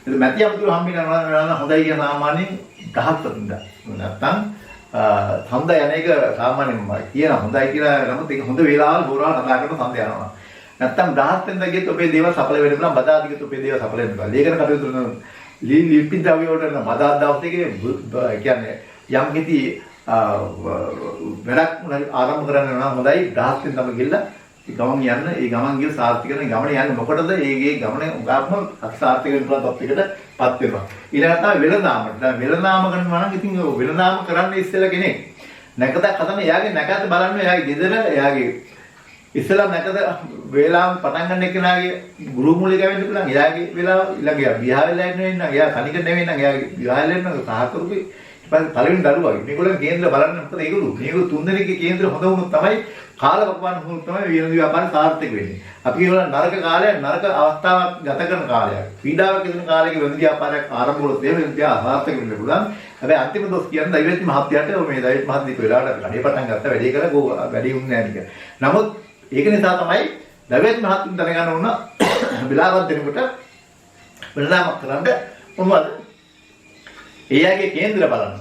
ඒක මැටි අමුතුර හම්බෙන්න යනවා හොඳයි කියන සාමාන්‍යයෙන් බ්‍රහස්පතිද. නැත්තම් සම්ද යන එක සාමාන්‍යයෙන්ම කියන හොඳයි කියලා නමුත් ඒක හොඳ වේලාවල් හොරාල් කතා කරන සම්ද යනවා. නැත්තම් බ්‍රහස්පතිද ගියත් ඔබේ දේවල් සඵල වෙන්න පුළුවන්. බදාදා ගියත් ඔබේ දේවල් සඵල වෙන්න පුළුවන්. ලේඛන කටයුතු කරන ලිපි ද්‍රව්‍ය වලට මදාත් දවසේගේ කියන්නේ යම් කිසි වැඩක් ආරම්භ කරන්න නම් හොඳයි බ්‍රහස්පතින් තමයි ගිහලා ගමන් යන්න. ඒ ගමන් ගිහ සාර්ථක කරන ගමන යන්නේ මොකටද? ඒගේ ගමන උගාත්ම අසාර්ථක වෙන තත්යකටපත් වෙනවා. ඊළඟට තමයි වෙළඳාමට. දැන් වෙළඳාම කරනවා නම් ඉතින් වෙළඳාම කරන්න ඉස්සෙල්ලා කෙනෙක් නැකතක් හදන එයාගේ නැකත බලන්න එයාගේ ගෙදර එයාගේ ඉස්සෙල්ලා නැකත වේලාව පටන් ගන්න එක්කනාගේ ගුරු මූලික වෙන්න පුළුවන්. එයාගේ වේලාව ඊළඟ විවාහ වෙලා ඉන්න එයා තනික නෙවෙයි නම් එයාගේ විවාහ වෙලා ඉන්න සහකරුගේ ඊපස්සේ පළවෙනි දරුවා. මේගොල්ලන් කේන්ද්‍ර බලන්න මොකද මේගොල්ලෝ තුන් දෙනෙක්ගේ කේන්ද්‍ර හොඳ වුණොත් තමයි කාලවකවාන වුණොත් තමයි විනෝද ව්‍යාපාරය සාර්ථක වෙන්නේ. අපි කියනවා නරක කාලයක් නරක අවස්ථාවක් ගත කරන කාලයක්. පීඩාවක් දෙන කාලයක විනෝද ව්‍යාපාරයක් ආරම්භ වුණොත් ඒ විනෝද අසාර්ථක වෙන්න පුළුවන්. හැබැයි අන්තිම දොස් කියන්නේ දෛවති මහත්තයාට මේ දෛවති මහත්මිය වෙලාවට වැඩේ පටන් ගත්තා වැඩේ කරලා වැඩේ වුන්නේ නැහැ නික. නමුත් ඒක නිසා තමයි දෛවති මහත්මිය දැනගන්න ඕන වෙලාවක් දෙනකොට වෙනදාමක් කරන්න මොනවද? එයාගේ කේන්ද්‍ර බලන්න.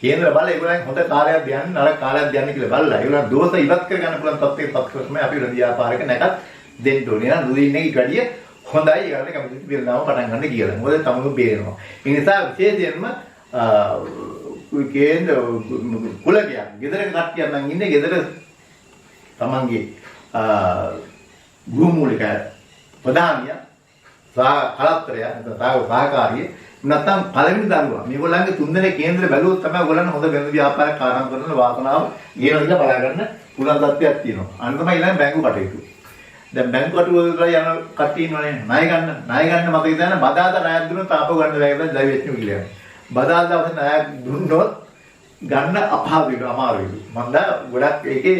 කේන්ද්‍ර බල ඒගොල්ලන් හොඳ කාර්යයක් දියන්නේ නරක කාර්යයක් දියන්නේ කියලා බලලා ඒගොල්ලන් දෝෂ ඉවත් කර ගන්න පුළුවන් තත්ත්වයකට පත් කරලා අපි ව්‍යාපාරික නැකත් දෙන්න ඕනේ නේද? දුදින්නේ ඊට වැඩිය හොඳයි. ඒකට කැමති පිළිලාම පටන් ගන්න කියලා. මොකද තමු බේරෙනවා. ඒ නිසා විශේෂයෙන්ම කේන්ද්‍ර කුලකයක් ගෙදරක කට්ටියක් නම් ඉන්නේ ගෙදර තමන්ගේ ගෘහමූලික ප්‍රධානිය කලත්තරය නැත්නම් සහකාරිය නැත්නම් පළවෙනි දරුවා මේගොල්ලන්ගේ තුන්දෙනෙක් කේන්ද්‍ර බැලුවොත් තමයි ඔයගොල්ලන් හොඳ වෙන ව්‍යාපාරයක් ආරම්භ කරන වාසනාව ගේනවා කියලා බලා ගන්න පුළුවන් තත්ත්වයක් තියෙනවා. අන්න තමයි ඊළඟ බැංකු කටයුතු. දැන් බැංකු කටයුතු වල යන කට්ටිය ඉන්නවනේ ණය ගන්න මතක තියාගන්න බදාදා ණයක් දුන්නොත් තාපව ගන්න බැහැ කියලා දෛවඥ කියලා. බදාදා දවසේ ණයක් දුන්නොත් ගන්න අපහසු වෙනවා අමාරු වෙනවා. මම දා ගොඩක් ඒකේ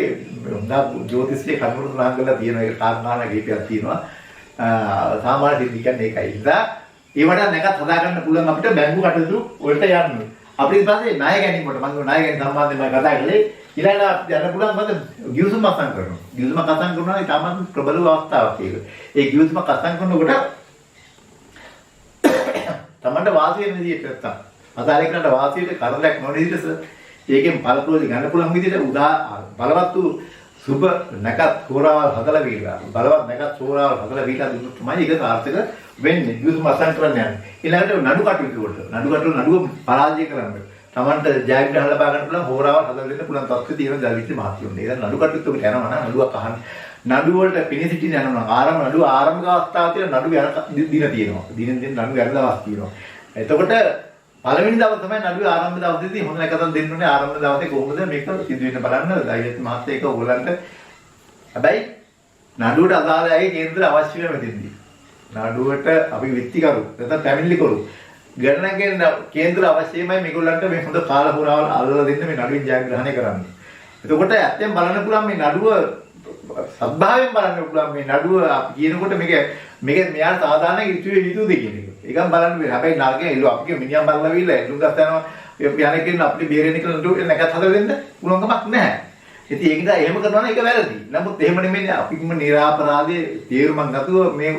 හොඳ ජ්‍යොතිෂයේ කර්මවල සඳහන් කරලා තියෙන ඒ කාරණා කීපයක් තියෙනවා. සාමාන්‍ය සිද්ධි කියන්නේ ඒකයි. ඉතින් ඒවට නැකත් හදාගන්න පුළුවන් අපිට බැංකු කටයුතු වලට යන්න. අපිට ඊපස්සේ ණය ගැනීමකට මම ණය ගැනීම සම්බන්ධයෙන් මම කතා කළේ ඊළඟට යන්න පුළුවන් මොකද ගිවිසුම අසං කරනවා. ගිවිසුම අසං කරනවා ඒ තමයි ප්‍රබල අවස්ථාවක් ඒක. ඒ ගිවිසුම අසං කරනකොට තමන්ට වාසිය වෙන විදිහට නැත්තම් අදාළේකට වාසියට කරදරයක් නොවන විදිහට ඒකෙන් පළපොලි ගන්න පුළුවන් විදිහට බලවත් වූ සුබ නැකත් හොරාවල් හදලා වීලා බලවත් නැකත් හොරාවල් හදලා වීලා දුන්නොත් තමයි ඒක සාර්ථක වෙන්නේ. ගිවිසුම අසං කරන්න යන්නේ. ඊළඟට නඩු කටයුතු වලට නඩුව පරාජය කරන්න. තමන්ට ජයග්‍රහණ ලබා ගන්න පුළුවන් හොරාවල් හදලා දෙන්න පුළුවන් තත්ත්වය තියෙන දවිච්ච මහත්තුන්නේ. ඒක නඩු කටයුතු වලට යනවා නම් නඩුවක් අහන්න. නඩුව වලට පිනිසිටින යනවා නම් නඩුව ආරම්භක අවස්ථාව තියෙන නඩුව යන දින තියෙනවා. දිනෙන් දින නඩුව යන දවස් තියෙනවා. එතකොට පළවෙනි දවස් තමයි නඩුවේ ආරම්භ දවසේදී හොඳ නැකතක් දෙන්න ඕනේ. ආරම්භ දවසේ කොහොමද මේක සිදු වෙන්න බලන්න දෛවඥ මහත්තයා ඒක ඕගොල්ලන්ට හැබැයි නඩුවට අදාළ අයගේ කේන්ද්‍ර අවශ්‍ය වෙන මෙතෙන්දී. නඩුවට අපි විත්තිකරු නැත්නම් පැමිණිලි කරු ගණනගෙන කේන්ද්‍ර අවශ්‍යමයි මේගොල්ලන්ට මේ හොඳ කාල පුරාවල් අල්ලලා දෙන්න මේ නඩුවෙන් ජයග්‍රහණය කරන්න. එතකොට ඇත්තෙන් බලන්න පුළුවන් මේ නඩුව සත්භාවයෙන් බලන්න පුළුවන් මේ නඩුව අපි කියනකොට මේක මෙයාට සාධාරණ යුතුය දෙකින් එක. ඒකම බලන්න බෑ. හැබැයි නරකේ එළු අපිගේ මිනිහා බලලා විල්ලා එළුම් ගස් යනවා යන්නේ කියන අපිට බේරෙන්න කියලා නැකත් හදලා දෙන්න පුළුවන් කමක් නැහැ. ඉතින් ඒක නිසා එහෙම කරනවා නම් ඒක වැරදි. නමුත් එහෙම නෙමෙයි අපිම නිරාපරාධයේ තේරුමක් නැතුව මේ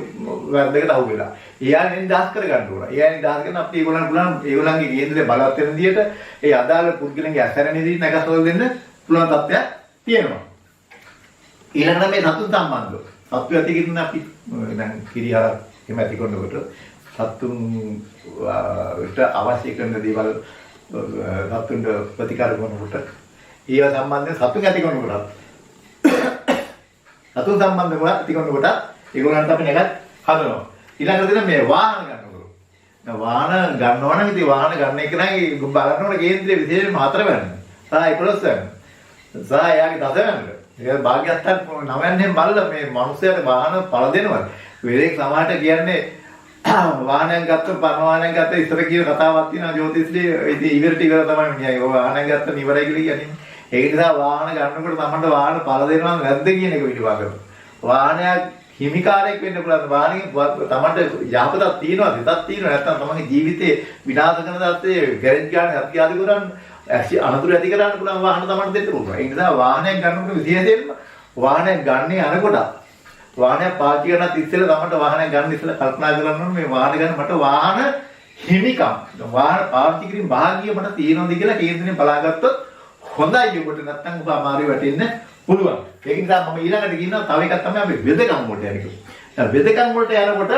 වැරදකට අහු වෙලා. එයානේ නිදහස් කරගන්න ඕන. එයානේ නිදහස් කරන අපි ඒගොල්ලන් පුළුවන් ඒගොල්ලන්ගේ කේන්දරේ බලවත් වෙන විදියට ඒ අදාළ පුද්ගලයන්ගේ අසරණෙදී නැකත් හදලා දෙන්න පුළුවන් තත්ත්වයක් තියෙනවා. ඊළඟට මේ සතුන් සම්බන්ධව. සත්තු ඇති කිරින්න අපි දැන් කිරිහරක් එහෙම ඇති කරනකොට සතුන්ට අවශ්‍ය කරන දේවල් සතුන්ට ප්‍රතිකාර කරනකොට ඒව සම්බන්ධයෙන් සතුන් ඇති කරනකොට සතුන් සම්බන්ධව ඇති කරනකොට ඒගොල්ලන්ට අපි නැගත් හදනවා. ඊළඟට දෙන මේ වාහන ගන්නකොට. දැන් වාහන ගන්නවා නම් ඉතින් වාහන ගන්න එක නම් බලන්න ඕන කේන්ද්‍රයේ විශේෂයෙන්ම 4 වෙනි. සහ 11 වෙනි. සහ එයාගේ 10 වෙනි. ඒක භාග්‍යස්ථාන 9 වෙනින් බලලා මේ මිනිස්සුන්ට වාහන පළ දෙනවා. වෙලෙක් සමාජයට කියන්නේ වාහනයක් ගත්ත පරවාහනයක් ගත්ත ඉස්සර කියන කතාවක් තියෙනවා ජ්‍යොතිෂ්ලී ඉතින් ඉවරට ඉවර තමයි මිනිහා. ඒ වාහනයක් ගත්ත ඉවරයි කියලා කියන්නේ. ඒක නිසා වාහන ගන්නකොට තමන්ට වාහන පළ දෙනවා නැද්ද කියන එක පිළිබඳව කරනවා. වාහනයක් හිමිකාරයෙක් වෙන්න පුළුවන්. වාහනේ තමන්ට යහපතක් තියෙනවා, දෙයක් තියෙනවා. නැත්නම් තමන්ගේ ජීවිතේ විනාශ කරන දත්තේ ගැරේජ් ගන්න හත්යාදි කරන්න අනතුරු ඇති කරන්න පුළුවන් වාහන තමන්ට දෙන්න පුළුවන්. ඒ නිසා වාහනයක් ගන්නකොට විශේෂයෙන්ම වාහනයක් ගන්නේ අනකොට වාහනයක් පාවිච්චි කරනත් ඉස්සෙල්ලා තමන්ට වාහනයක් ගන්න ඉස්සෙල්ලා කල්පනා කරන්න ඕනේ මේ වාහන ගන්න මට වාහන හිමිකම්. වාහන පාවිච්චි කිරීම භාග්‍ය මට තියෙනවද කියලා කේන්ද්‍රයෙන් බලාගත්තොත් හොඳයි. ඔබට නැත්තම් ඔබ අමාරු වෙටෙන්න පුළුවන්. ඒක නිසා මම ඊළඟට කියනවා තව එකක් තමයි අපි වෙදකම් වලට යන්නේ. දැන් වෙදකම් වලට යනකොට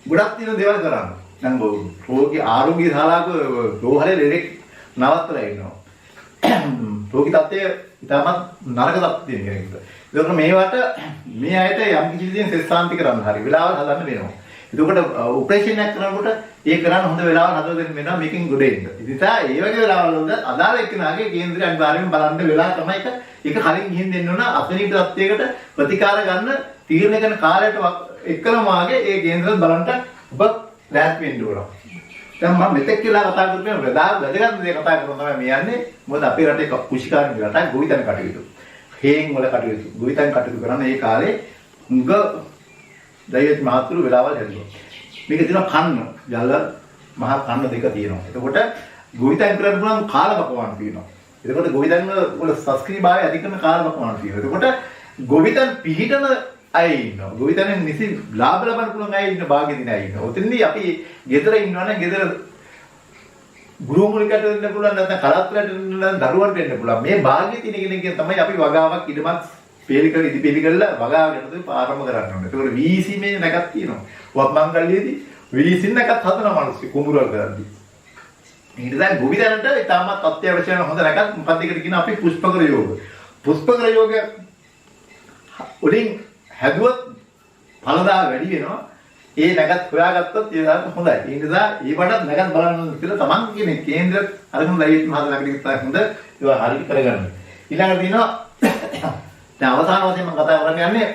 ගොඩක් තියෙන දේවල් කරන්න. දැන් රෝගී ආරෝග්‍ය ශාලාවක රෝහලේ ලෙඩෙක් නවත්තලා ඉන්නවා. රෝගී තත්ත්වය ඉතාමත් නරක තත්ත්වයක තියෙන කෙනෙක්ට. ඒකට මේවට මේ අයට යම් කිසි දෙයක් සෙස්සාන්ති කරන්න හරි වෙලාවල් හදන්න වෙනවා. එතකොට ඔපරේෂන් එකක් කරනකොට ඒ කරන්න හොඳ වෙලාවල් හදලා දෙන්න වෙනවා මේකෙන් ගොඩ එන්න. ඉතින් ඒ වගේ වෙලාවල් වල අදාළ එක්කෙනාගේ කේන්ද්‍රය අනිවාර්යයෙන්ම බලන්න වෙලා තමයි ඒක කලින් ගිහින් දෙන්න ඕන අසනීප තත්ත්වයකට ප්‍රතිකාර ගන්න තීරණය කරන කාලයට එක්කම වාගේ ඒ කේන්ද්‍රය බලන්න ඔබ ලෑස්ති වෙන්න ඕන. දැන් මම මෙතෙක් කියලා කතා කරපු වැදගත් දේ කතා කරනවා තමයි මේ යන්නේ. මොකද අපේ රටේ කුෂිකාරණ රටක් ගොවිතැන කටයුතු. හේන් වල කටයුතු. ගොවිතැන් කටයුතු කරන ඒ කාලේ උඟ දෛවත් මාතෘ වෙලාවල් හැදුවා. මේක තියෙනවා කන්න. යල්ල මහා කන්න දෙක තියෙනවා. එතකොට ගොවිතැන් කරන්න පුළුවන් කාලවකවාන තියෙනවා. එතකොට ගොවිතැන් වල සස්ක්‍රීයභාවය අධික කරන කාලවකවාන තියෙනවා. එතකොට ගොවිතැන් පිහිටන අය ඉන්නවා. ගොවිතැනෙන් නිසි ලාභ ලබන්න පුළුවන් අය ඉන්න භාග්‍ය දින අය ඉන්නවා. ඔතෙන්දී අපි ගෙදර ඉන්නවනේ ගෙදර ගෘහමුලිකට වෙන්න පුළුවන් නැත්නම් කලත්‍රයට වෙන්න දරුවන්ට වෙන්න පුළුවන්. මේ භාග්‍ය දින කෙනෙක්ගෙන් තමයි අපි වගාවක් ඉදමත් පෙලිකල ඉදිපෙලි කරලා වගාවකට ආරම්භ කරන්න ඕනේ. ඒකෝර වීසි මේ නැකත් තියෙනවා. වත් මංගල්‍යයේදී වීසින් නැකත් හදන මිනිස්සු කුඹුරල් කරද්දී. ඊට දැන් ගොවිතැනට ඉතාමත් අත්‍යවශ්‍ය වෙන හොඳ නැකත් මොකක්ද ඒකට කියන අපි පුෂ්පකර යෝග. පුෂ්පකර යෝග වලින් හැදුවත් ඵලදාය වැඩි වෙනවා. ඒ නැකත් හොයාගත්තොත් ඒක හොඳයි. ඒ නිසා ඊපටත් නැකත් බලන්න කියලා තමන් කියන්නේ කේන්ද්‍ර අරගෙන ලයිට් මහදලා ළඟට ගිහින් හොඳ ඒවා හරියට කරගන්න. ඊළඟට තියෙනවා දැන් අවසාන වශයෙන් මම කතා කරන්න යන්නේ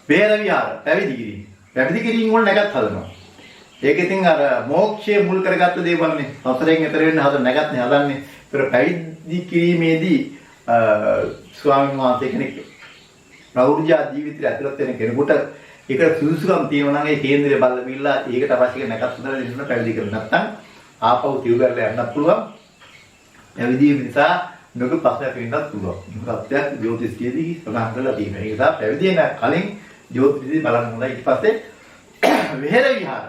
වේර විහාර පැවිදි කිරීම. පැවිදි කිරීම වල නැගත් හදනවා. ඒක ඉතින් අර මෝක්ෂයේ මුල් කරගත්ත දේවල්නේ. සතරෙන් එතර වෙන්න හදන නැගත්නේ හදන්නේ. ඒතර පැවිදි කිරීමේදී ස්වාමීන් වහන්සේ කෙනෙක් ප්‍රෞර්ජා ජීවිතය ඇතුළත් වෙන කෙනෙකුට ඒකට සුදුසුකම් තියෙනවා නම් ඒ කේන්දරය බලලා බිල්ලා ඒකට අවශ්‍ය කරන නැකත් හදලා දෙන්න පැවිදි කරලා නැත්නම් ආපහු තියුගල්ලා යන්නත් පුළුවන්. පැවිදි නිසා නොක ප්‍රශ්නයක් වෙන්නත් පුළුවන්. සත්‍යයක් ජ්‍යොතිෂයේදී සඳහන් කරලා තියෙනවා. ඒ නිසා පැවිදි වෙන කලින් ජ්‍යොතිෂයේදී බලන්න හොඳයි. ඊට පස්සේ විහෙර විහාර.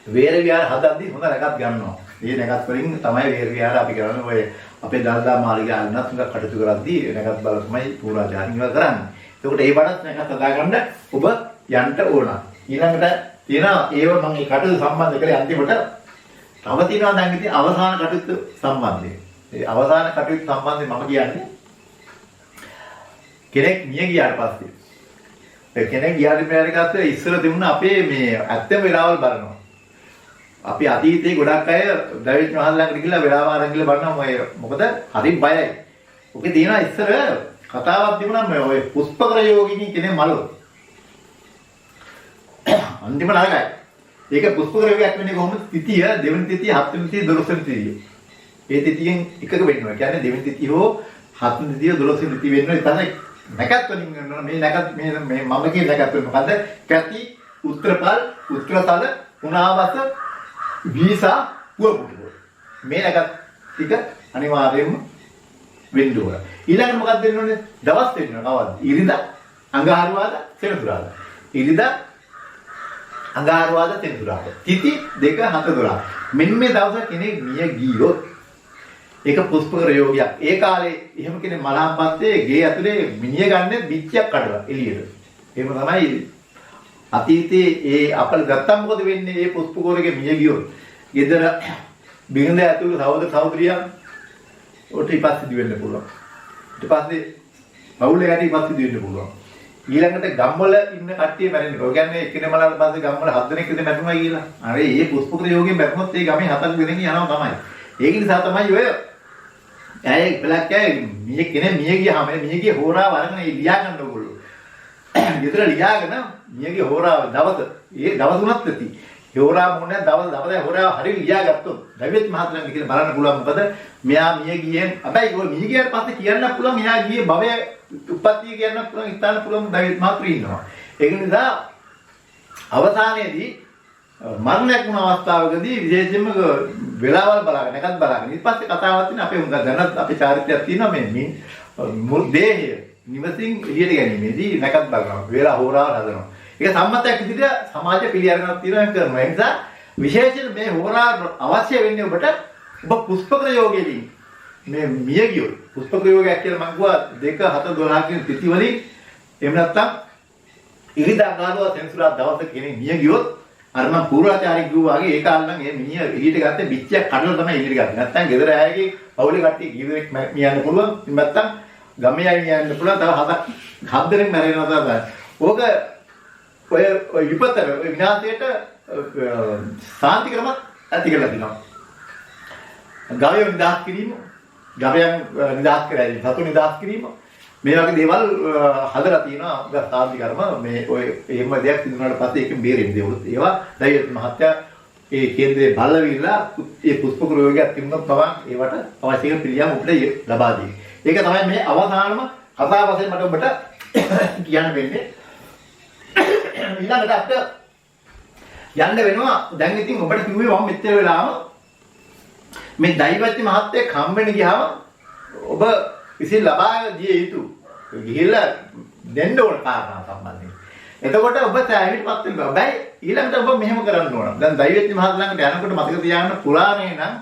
විහෙර විහාර හදද්දී හොඳ නැකත් ගන්නවා. මේ නැකත් වලින් තමයි විහෙර විහාර අපි කරන්නේ. ඔය අපේ දල්දා මාලිගාවලත් හුඟක් කටයුතු කරද්දී නැකත් බල තමයි පූර්වාචාරින් ඉවර කරන්නේ. එතකොට ඒ වඩත් නැකත් හදාගන්න ඔබ යන්න ඕන. ඊළඟට තියෙනවා ඒව මම මේ කටයුතු සම්බන්ධ කරේ අන්තිමට තව තියෙනවා දැන් ඉතින් අවසාන කටයුතු සම්බන්ධයෙන්. ඒ අවසාන කටයුතු සම්බන්ධයෙන් මම කියන්නේ කෙනෙක් මිය ගියාට පස්සේ ඒ කෙනෙක් ගියාට පස්සේ ඉස්සර තිබුණ අපේ මේ ඇත්තම වෙලාවල් බලනවා. අපි අතීතයේ ගොඩක් අය දවිත් මහල්ලන්ට ගිහිල්ලා වෙලාව අරන් ගිහලා බලනවා මොකද හරි බයයි. ඔකේ තියෙනවා ඉස්සර කතාවක් තිබුණා ඔය පුෂ්පකර යෝගිනී කෙනෙක් මලෝ. අන්තිම නරකයි. ඒක පුෂ්පකර යෝගයක් වෙන්නේ කොහොමද? තිතිය, දෙවෙනි තිතිය, හත්වෙනි තිතිය, 12වෙනි තිතිය. ඒ තිතියෙන් එකක වෙන්නවා. කියන්නේ දෙවෙනි තිතිය හෝ හත්වෙනි තිතිය 12වෙනි තිතිය වෙන්නවා. ඊට පස්සේ නැකත් වලින් වෙනවා. මේ නැකත් මේ මම කියන නැකත් වෙන මොකද්ද? කැති, උත්තරපල්, උත්තරතල, උනාවස වීසා පුවපුටුව. මේ නැගත් ටික අනිවාර්යයෙන්ම වෙන්න ඕන. ඊළඟට මොකක්ද වෙන්න ඕනේ? දවස් දෙන්න කවද්ද? ඉරිදා, අඟහරුවාදා, සෙනසුරාදා. ඉරිදා, අඟහරුවාදා, සෙනසුරාදා. තිथි 2 7 12. මෙන්න මේ දවස් කෙනෙක් මිය ගියොත් ඒක පුස්පකර යෝගයක්. ඒ කාලේ එහෙම කෙනෙක් මලහන් පස්සේ ගේ ඇතුලේ මිනිය ගන්න පිටියක් කඩලා එළියට. එහෙම තමයි අතීතයේ ඒ අපල ගත්තම මොකද වෙන්නේ? මේ පුස්පකරගේ මිය ගියොත් ගෙදර බිරිඳ ඇතුළු සහෝදර සහෝදරියන් ඔට ඉපස්සිදි වෙන්න පුළුවන්. ඊට පස්සේ පවුලේ යටි ඉපස්සිදි වෙන්න පුළුවන්. ඊළඟට ගම්වල ඉන්න කට්ටිය මැරෙන්න. ඔය කියන්නේ එක්කෙනෙක් මලාට පස්සේ ගම්වල 7 දෙනෙක් විතර මැරුණා කියලා. අර මේ පුස්පකර යෝගයෙන් මැරුණොත් ඒ ගමේ 7 දෙනෙක් යනවා තමයි. ඒක නිසා තමයි ඔය ඇයි බලක් ඇයි මිය කෙනෙක් මිය ගියාම මියගේ හොරාව අරගෙන ලියා ගන්න ඕගොල්ලෝ. ගෙදර ලියාගෙන මියගේ හොරාව දවස ඒ දවස් උනත් ඇති. හොරාව මොන්නේ දවස් හොරාව හරිය ලියා ගත්තොත් දවිත් මහත්මයාට කියලා බලන්න පුළුවන්. මොකද මෙයා මිය ගියෙන් හැබැයි ඔය මිය ගියාට පස්සේ කියන්න පුළුවන් එයා ගියේ භවයේ උප්පත්තිය කියන්න පුළුවන් ඉස්තාන පුළුවන් දවිත් මහත්මයා ඉන්නවා. ඒක නිසා අවසානයේදී මරණයක් වුණ අවස්ථාවකදී විශේෂයෙන්ම වෙලාවල් බලාගෙන එකත් බලාගෙන ඊට පස්සේ කතාවක් තියෙන අපේ උඟ දැනත් අපේ චාරිත්‍රයක් තියෙනවා මේ දේහය නිවසින් එළියට ගැනීමේදී නැකත් බලනවා වේලා හොරාව හදනවා. ඒක සම්මතයක් විදිහට සමාජ පිළිඅරගෙනක් තියෙනවා එම් කරනවා. ඒ නිසා විශේෂයෙන් මේ හොරාව අවශ්‍ය වෙන්නේ ඔබට ඔබ පුස්පකර යෝගයේදී මේ මිය ගියොත් පුස්පකර යෝගයක් කියලා මම කිව්වා 2 7 12 කියන තිथි වලින් එහෙම නැත්නම් ඉරිදා ගානවා සෙන්සුරා දවසක කෙනෙක් මිය ගියොත් අර මම පූර්වාචාරික කිව්වා වගේ ඒ කාලේ නම් මේ මිනිහ එළියට ගත්තේ පිටියක් කඩලා තමයි එළියට ගත්තේ. නැත්තම් ගෙදර ඇයගේ පවුලේ කට්ටිය කීවෙනෙක් මියන්න පුළුවන්. නැත්තම් ගමේ අය මියන්න පුළුවන්. තව 7 දෙනෙක් මැරෙනවා තමයි. ඕක ඔය විපතර ඔය විනාශයට සාන්ති ක්‍රමත් ඇති කරලා තිනවා. ගවයන් නිදහස් කිරීම, ගවයන් නිදහස් කරයි, සතු නිදහස් කිරීම මේ වගේ දේවල් හදලා තියෙනවා සාන්ති කර්ම. මේ ඔය එහෙම දෙයක් තිබුණාට පස්සේ ඒකෙන් බේරෙන්න දෙවලුත් ඒවා දෛවත් මහත්තයා ඒ කේන්දරේ බලවිලා ඒ පුස්පක රෝගයක් තිබුණොත් තමයි ඒවට අවශ්‍ය පිළියම් උපට ලබා දෙන්නේ. ඒක තමයි මේ අවසානම කතාව වශයෙන් මට ඔබට කියන්න වෙන්නේ. ඊළඟට අපිට යන්න වෙනවා. දැන් ඉතින් ඔබට කිව්වේ මම මෙච්චර වෙලාම මේ දෛවත් මහත්තයා කම්බෙන ගියාම ඔබ ඉතින් ලබා දිය යුතු ගිහිල්ලා දෙන්න ඕන කාරණා සම්බන්ධයෙන්. එතකොට ඔබ සෑහීමටපත් වෙනවා. හැබැයි ඊළඟට ඔබ මෙහෙම කරන්න ඕන. දැන් දෛවත් මහත් ළඟට යනකොට මතක තියාගන්න පුරාණේ නම්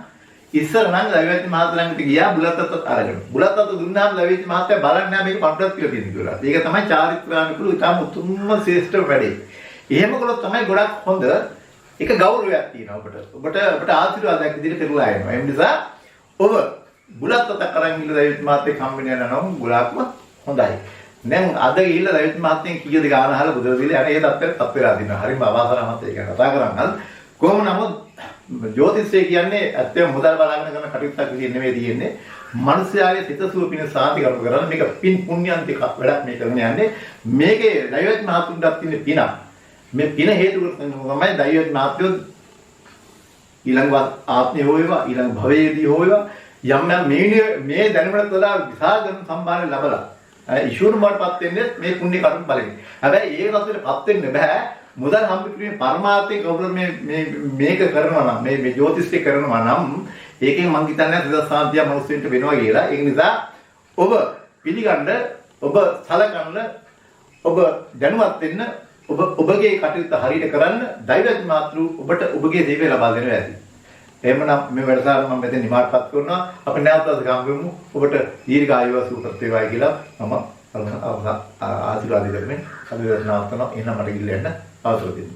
ඉස්සර නම් දෛවත් මහත් ළඟට ගියා බුලත්ත්වත අරගෙන. බුලත්ත්වත දුන්නාම දෛවත් මහත්තයා බලන්නේ නැහැ මේක පට්ටක් කියලා තියෙන කියලා. ඒක තමයි චාරිත්‍රානුකූල ඉතාම උතුම්ම ශ්‍රේෂ්ඨ වැඩේ. එහෙම කළොත් තමයි ගොඩක් හොඳ එක ගෞරවයක් තියෙනවා ඔබට. ඔබට ආශිර්වාදයක් විදිහට පෙරලා එනවා. ඒ නිසා ඔබ බුලත්ත්වත කරන් ඉන්න දෛවත් මහත්තයා කම්බින යනවා නම් ගොඩක්ම හොඳයි. දැන් අද ගිහිල්ලා දෛවත් මහත්තයන් කීයද ගාන අහලා බුදුර දීලා යන ඒ තත්ත්වයටපත් වෙලා තිනවා. හරිම අවාසනාවන්ත ඒක කතා කරන්නේ. කොහොම නමුත් ජ්‍යොතිෂය කියන්නේ ඇත්තම මුදල් බලාගෙන කරන කටයුත්තක් විදිහට නෙමෙයි තියෙන්නේ. මනුස්සයාගේ සිත සුව පින සාන්ති කර්ම කරන මේක පින් පුණ්‍යන්තික වැඩක් මේ කරන යන්නේ. මේකේ දෛවත් මහතුන්ටත් තියෙන පින. මේ පින හේතු කරගෙන තමයි දෛවත් මහත්යෝ ඊළඟ ආත්මය හොයවා ඊළඟ භවයේදී හොයවා යම් මේ දැනුමකට වඩා විශාල ධර්ම සම්භාරය ලැබලා ඊශ්වරමවටපත් වෙන්නේ මේ පුණ්‍ය කර්ම බලයෙන්. හැබැයි ඒක රසයටපත් වෙන්න බෑ. මුදල් හම්බ කිරීමේ පරමාර්ථයේ කවුරුත් මේක කරනවා නම් මේ ජ්‍යොතිෂය කරනවා නම් ඒකෙන් මං හිතන්නේ සිත සාන්තිය මනුස්සයෙන්ට වෙනවා කියලා. ඒ නිසා ඔබ පිළිගන්න, ඔබ සලකන්න, ඔබ දැනුවත් වෙන්න, ඔබගේ කටයුත්ත හරියට කරන්න දෛවත් මාතෘ ඔබට ඔබගේ දේවය ලබා දෙනවා ඇති. එහෙමනම් මේ වැඩසටහන මම මෙතන නිමාටපත් කරනවා. අපි නැවතත් ගම්වෙමු. ඔබට දීර්ඝ ආයුෂ සුවපත් වේවායි කියලා මම ආශිර්වාද කරමින් අද නවත්තනවා. එහෙනම් මට ගිහින් යන්න අවසර දෙන්න.